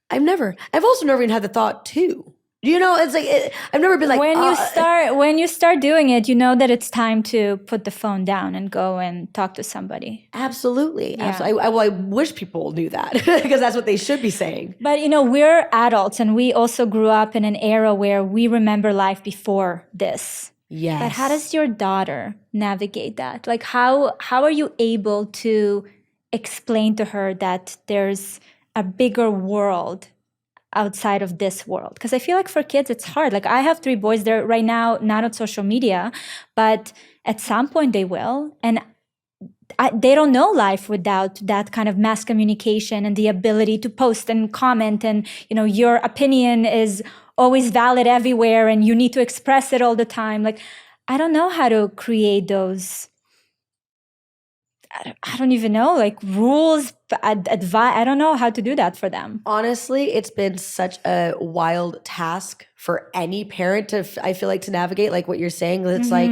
I've also never even had the thought to. It's like I've never been like when you start doing it, you know that it's time to put the phone down and go and talk to somebody. Absolutely. Yeah. Absolutely. I wish people knew that because that's what they should be saying. But we're adults, and we also grew up in an era where we remember life before this. Yes. But how does your daughter navigate that? Like how are you able to explain to her that there's a bigger world outside of this world? Because I feel like for kids it's hard. Like I have 3 boys. They're right now not on social media, but at some point they will, and they don't know life without that kind of mass communication and the ability to post and comment, and your opinion is always valid everywhere and you need to express it all the time. Like I don't know how to create those, I don't even know, like rules, advice. I don't know how to do that for them. Honestly, it's been such a wild task for any parent I feel like to navigate, like what you're saying. It's like,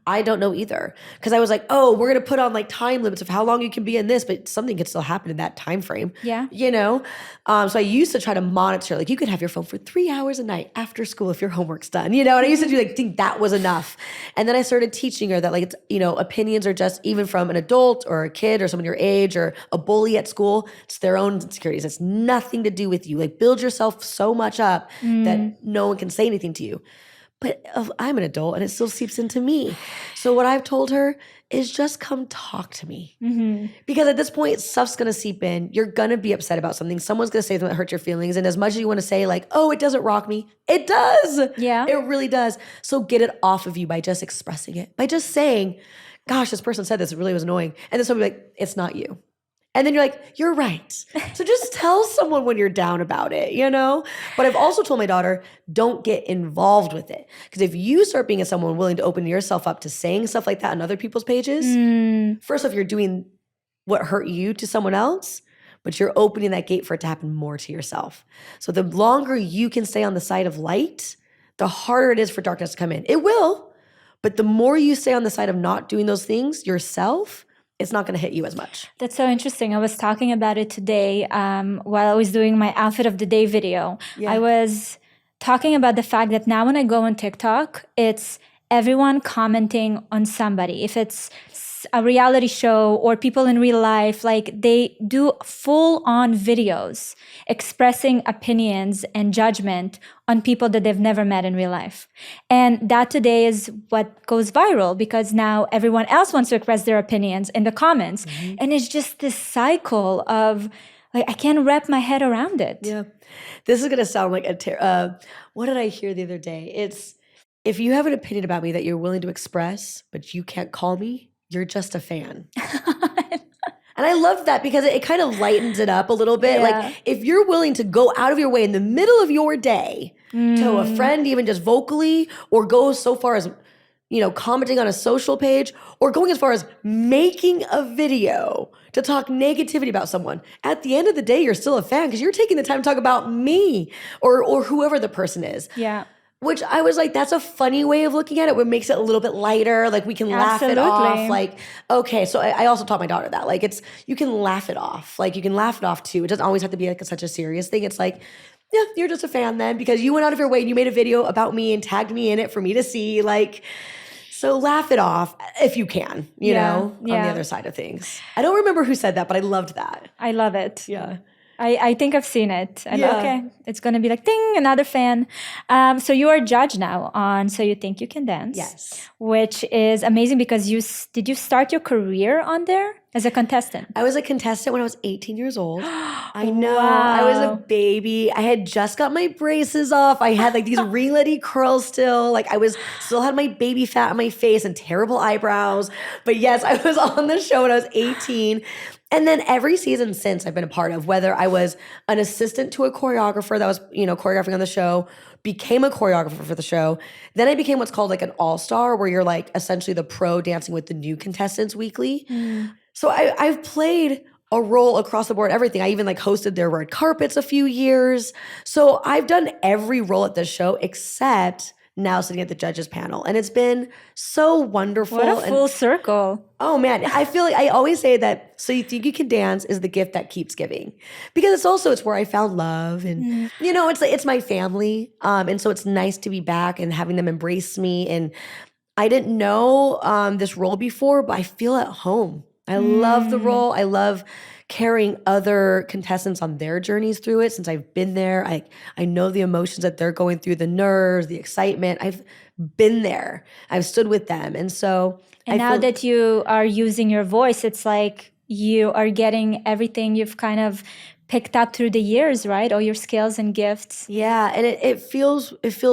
I don't know either. Because I was like, oh, we're going to put on like time limits of how long you can be in this, but something could still happen in that time frame. Yeah. So I used to try to monitor, like you could have your phone for 3 hours a night after school if your homework's done, and I used to think that was enough. And then I started teaching her that like, it's, opinions are just even from an adult or a kid or someone your age or a bully at school, it's their own insecurities. It's nothing to do with you. Like build yourself so much up that no one can say anything to you. But I'm an adult and it still seeps into me. So what I've told her is just come talk to me. Because at this point, stuff's going to seep in. You're going to be upset about something. Someone's going to say something that hurts your feelings. And as much as you want to say like, oh, it doesn't rock me, it does. Yeah. It really does. So get it off of you by just expressing it. By just saying, gosh, this person said this, it really was annoying. And then somebody like, it's not you. And then you're like, you're right. So just tell someone when you're down about it, But I've also told my daughter, don't get involved with it. Because if you start being someone willing to open yourself up to saying stuff like that on other people's pages, first off, you're doing what hurt you to someone else, but you're opening that gate for it to happen more to yourself. So the longer you can stay on the side of light, the harder it is for darkness to come in. It will, but the more you stay on the side of not doing those things yourself, it's not going to hit you as much. That's so interesting. I was talking about it today while I was doing my outfit of the day video. Yeah. I was talking about the fact that now when I go on TikTok, it's everyone commenting on somebody. If it's a reality show or people in real life, like they do full-on videos expressing opinions and judgment on people that they've never met in real life. And that today is what goes viral because now everyone else wants to express their opinions in the comments. And it's just this cycle of like, I can't wrap my head around it. Yeah. This is going to sound like what did I hear the other day? It's, if you have an opinion about me that you're willing to express, but you can't call me, you're just a fan. And I love that because it kind of lightens it up a little bit. Yeah. Like if you're willing to go out of your way in the middle of your day to a friend, even just vocally, or go so far as, commenting on a social page, or going as far as making a video to talk negativity about someone. At the end of the day, you're still a fan because you're taking the time to talk about me or whoever the person is. Yeah. Which I was like, that's a funny way of looking at it, what makes it a little bit lighter. Like we can laugh it off. Like, okay. So I also taught my daughter that. Like you can laugh it off. Like you can laugh it off too. It doesn't always have to be like such a serious thing. It's like, yeah, you're just a fan then because you went out of your way and you made a video about me and tagged me in it for me to see. Like, so laugh it off if you can, you know, on the other side of things. I don't remember who said that, but I loved that. I love it. Yeah. I think I've seen it. And okay, it's going to be like, ding, another fan. So you are a judge now on So You Think You Can Dance. Yes. Which is amazing because did you start your career on there as a contestant? I was a contestant when I was 18 years old. I know. Wow. I was a baby. I had just got my braces off. I had like these ringlety curls still. Like I still had my baby fat on my face and terrible eyebrows. But yes, I was on the show when I was 18. And then every season since I've been a part of, whether I was an assistant to a choreographer that was, choreographing on the show, became a choreographer for the show. Then I became what's called like an all-star, where you're like essentially the pro dancing with the new contestants weekly. So I've played a role across the board, everything. I even like hosted their red carpets a few years. So I've done every role at this show except now sitting at the judges panel. And it's been so wonderful. What a full circle. Oh man, I feel like I always say that So You Think You Can Dance is the gift that keeps giving. Because it's where I found love and it's my family. And so it's nice to be back and having them embrace me. And I didn't know this role before, but I feel at home. I love the role. I love carrying other contestants on their journeys through it since I've been there. I know the emotions that they're going through, the nerves, the excitement. I've been there. I've stood with them. And so now that you are using your voice, it's like you are getting everything you've kind of picked up through the years, right? All your skills and gifts. Yeah, and it feels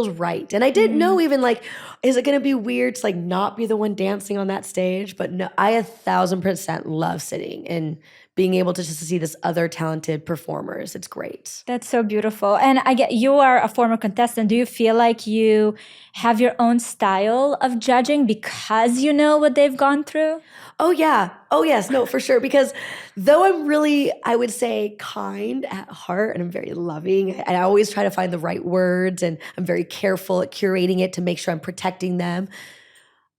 right. And I didn't know even like, is it going to be weird to like not be the one dancing on that stage? But no, I 1,000% love sitting and being able to just see this other talented performers. It's great. That's so beautiful. And I get you are a former contestant. Do you feel like you have your own style of judging because you know what they've gone through? Oh, yeah. Oh, yes. No, for sure. Because though I'm really, I would say, kind at heart and I'm very loving, and I always try to find the right words and I'm very careful at curating it to make sure I'm protecting them.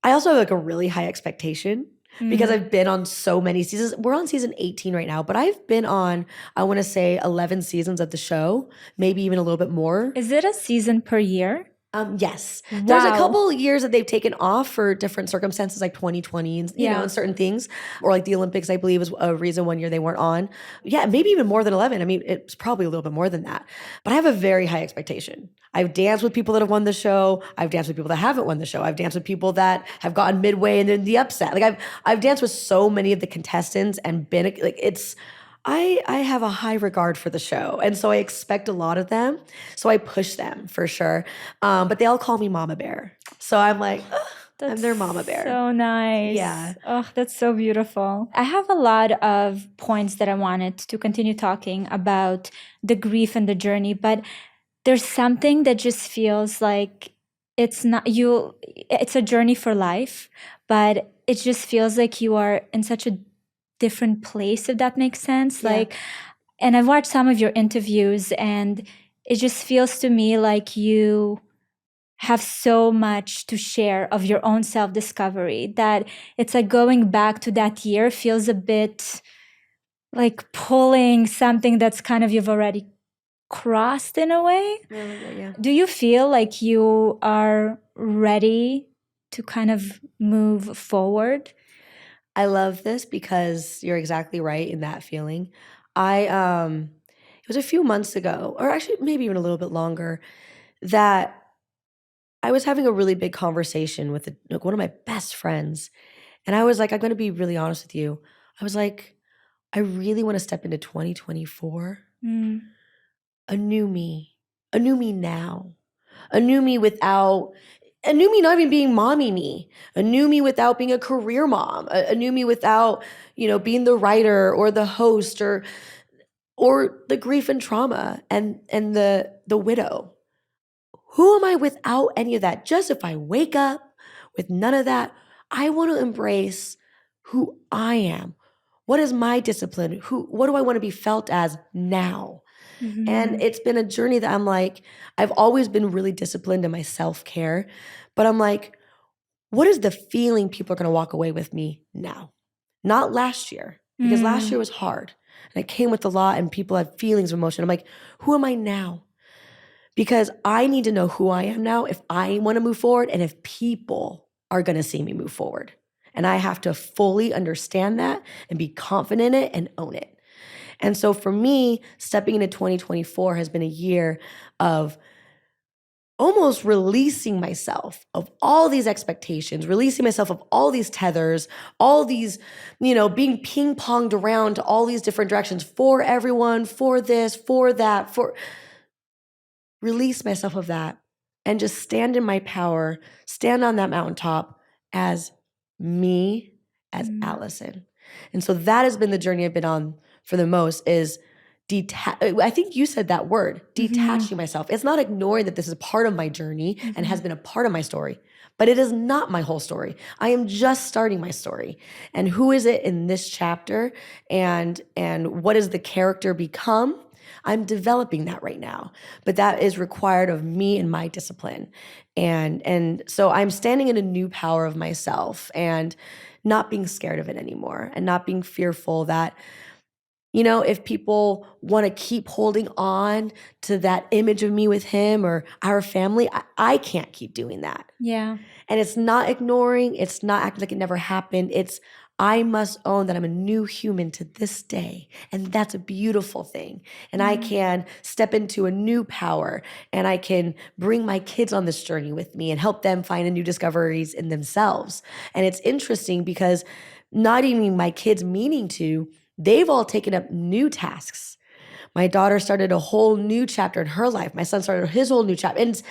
I also have like a really high expectation because I've been on so many seasons. We're on season 18 right now, but I've been on, I want to say 11 seasons of the show, maybe even a little bit more. Is it a season per year? Yes. Wow. There's a couple years that they've taken off for different circumstances, like 2020 and and certain things, or like the Olympics, I believe, is a reason one year they weren't on. Yeah, maybe even more than 11. I mean, it's probably a little bit more than that. But I have a very high expectation. I've danced with people that have won the show. I've danced with people that haven't won the show. I've danced with people that have gotten midway and then the upset. Like I've danced with so many of the contestants and been like I have a high regard for the show. And so I expect a lot of them. So I push them for sure. But they all call me Mama Bear. So I'm like, I'm their Mama Bear. So nice. Yeah. Oh, that's so beautiful. I have a lot of points that I wanted to continue talking about the grief and the journey, but there's something that just feels like it's a journey for life, but it just feels like you are in such a different place, if that makes sense. Yeah. And I've watched some of your interviews and it just feels to me like you have so much to share of your own self-discovery that it's like going back to that year feels a bit like pulling something that's kind of you've already crossed in a way. Yeah. Do you feel like you are ready to kind of move forward? I love this because you're exactly right in that feeling. It was a few months ago, or actually maybe even a little bit longer, that I was having a really big conversation with one of my best friends. And I was like, I'm going to be really honest with you. I was like, I really want to step into 2024. A new me now, a new me not even being mommy me, a new me without being a career mom, a new me without, being the writer or the host or the grief and trauma and the widow. Who am I without any of that? Just if I wake up with none of that, I want to embrace who I am. What is my discipline? What do I want to be felt as now? And it's been a journey that I'm like, I've always been really disciplined in my self-care, but I'm like, what is the feeling people are going to walk away with me now? Not last year, because last year was hard and it came with a lot and people had feelings of emotion. I'm like, who am I now? Because I need to know who I am now if I want to move forward and if people are going to see me move forward. And I have to fully understand that and be confident in it and own it. And so for me, stepping into 2024 has been a year of almost releasing myself of all these expectations, releasing myself of all these tethers, all these, being ping-ponged around to all these different directions for everyone, for this, for that, release myself of that and just stand in my power, stand on that mountaintop as me, as Allison. And so that has been the journey I've been on for the most is I think you said that word, detaching myself. It's not ignoring that this is part of my journey and has been a part of my story, but it is not my whole story. I am just starting my story. And who is it in this chapter and what does the character become? I'm developing that right now, but that is required of me and my discipline. And so I'm standing in a new power of myself and not being scared of it anymore and not being fearful that, you know, if people want to keep holding on to that image of me with him or our family, I can't keep doing that. Yeah. And it's not ignoring, it's not acting like it never happened. It's I must own that I'm a new human to this day. And that's a beautiful thing. And I can step into a new power and I can bring my kids on this journey with me and help them find new discoveries in themselves. And it's interesting because not even my kids meaning to, they've all taken up new tasks. My daughter started a whole new chapter in her life. My son started his whole new chapter. And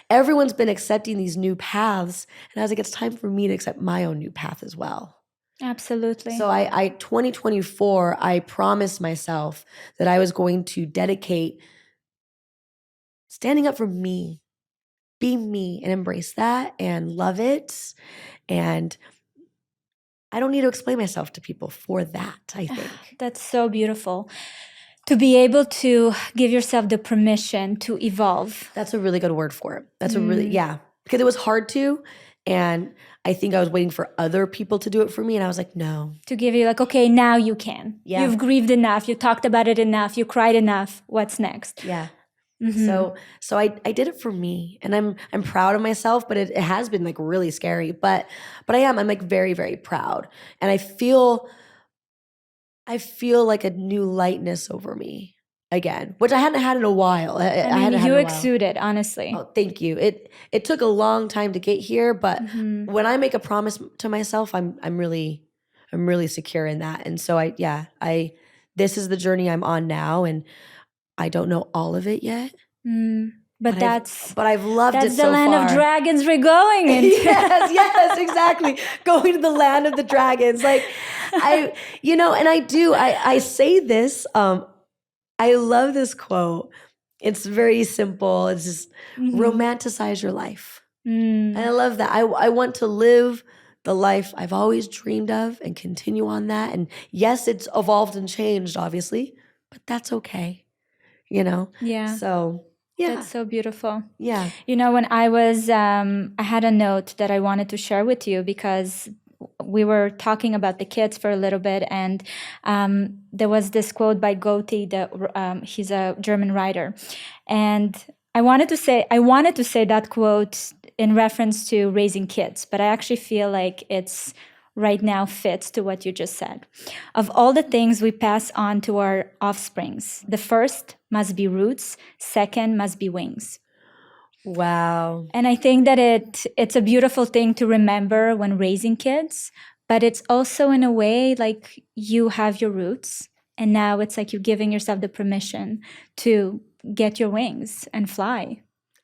everyone's been accepting these new paths. And I was like, it's time for me to accept my own new path as well. Absolutely. So I 2024, I promised myself that I was going to dedicate standing up for me, be me, and embrace that and love it. And I don't need to explain myself to people for that, I think. That's so beautiful. To be able to give yourself the permission to evolve. That's a really good word for it. That's a really, because it was hard to. And I think I was waiting for other people to do it for me. And I was like, no. To give you like, okay, now you can. Yeah. You've grieved enough. You talked about it enough. You cried enough. What's next? Yeah. So I did it for me, and I'm proud of myself, but it has been like really scary, but I'm like very, very proud. And I feel like a new lightness over me again, which I hadn't had in a while. I mean, you exude it, honestly. Oh, thank you. It took a long time to get here, but when I make a promise to myself, I'm really secure in that. And so this is the journey I'm on now, and I don't know all of it yet. But I've loved it so far. That's the land of dragons we're going into. yes, exactly. Going to the land of the dragons. Like I say this, I love this quote. It's very simple. It's just romanticize your life. And I love that. I want to live the life I've always dreamed of and continue on that. And yes, it's evolved and changed, obviously, but that's okay. You know? Yeah. So, yeah. That's so beautiful. Yeah. You know, when I was, I had a note that I wanted to share with you because we were talking about the kids for a little bit, and there was this quote by Goethe. He's a German writer, and I wanted to say that quote in reference to raising kids, but I actually feel like it's right now fits to what you just said. Of all the things we pass on to our offsprings, the first must be roots, second must be wings. Wow. And I think that it's a beautiful thing to remember when raising kids, but it's also in a way like you have your roots, and now it's like you're giving yourself the permission to get your wings and fly.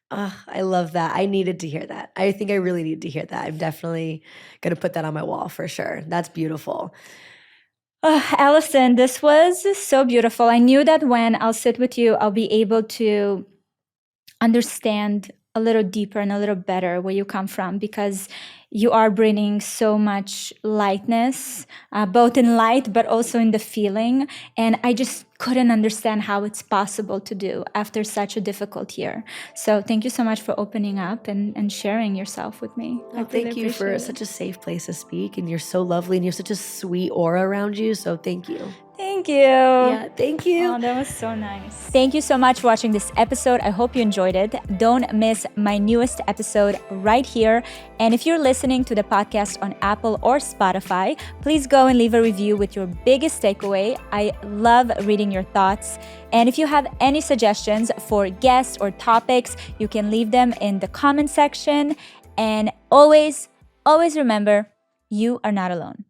I love that. I needed to hear that. I think I really need to hear that. I'm definitely going to put that on my wall for sure. That's beautiful. Allison, this was so beautiful. I knew that when I'll sit with you, I'll be able to understand a little deeper and a little better where you come from, because you are bringing so much lightness, both in light, but also in the feeling. And I just couldn't understand how it's possible to do after such a difficult year. So thank you so much for opening up and sharing yourself with me. Well, thank you for such a safe place to speak. And you're so lovely and you have such a sweet aura around you. So thank you. Thank you. Yeah, thank you. Oh, that was so nice. Thank you so much for watching this episode. I hope you enjoyed it. Don't miss my newest episode right here. And if you're listening to the podcast on Apple or Spotify, please go and leave a review with your biggest takeaway. I love reading your thoughts. And if you have any suggestions for guests or topics, you can leave them in the comment section. And always remember, you are not alone.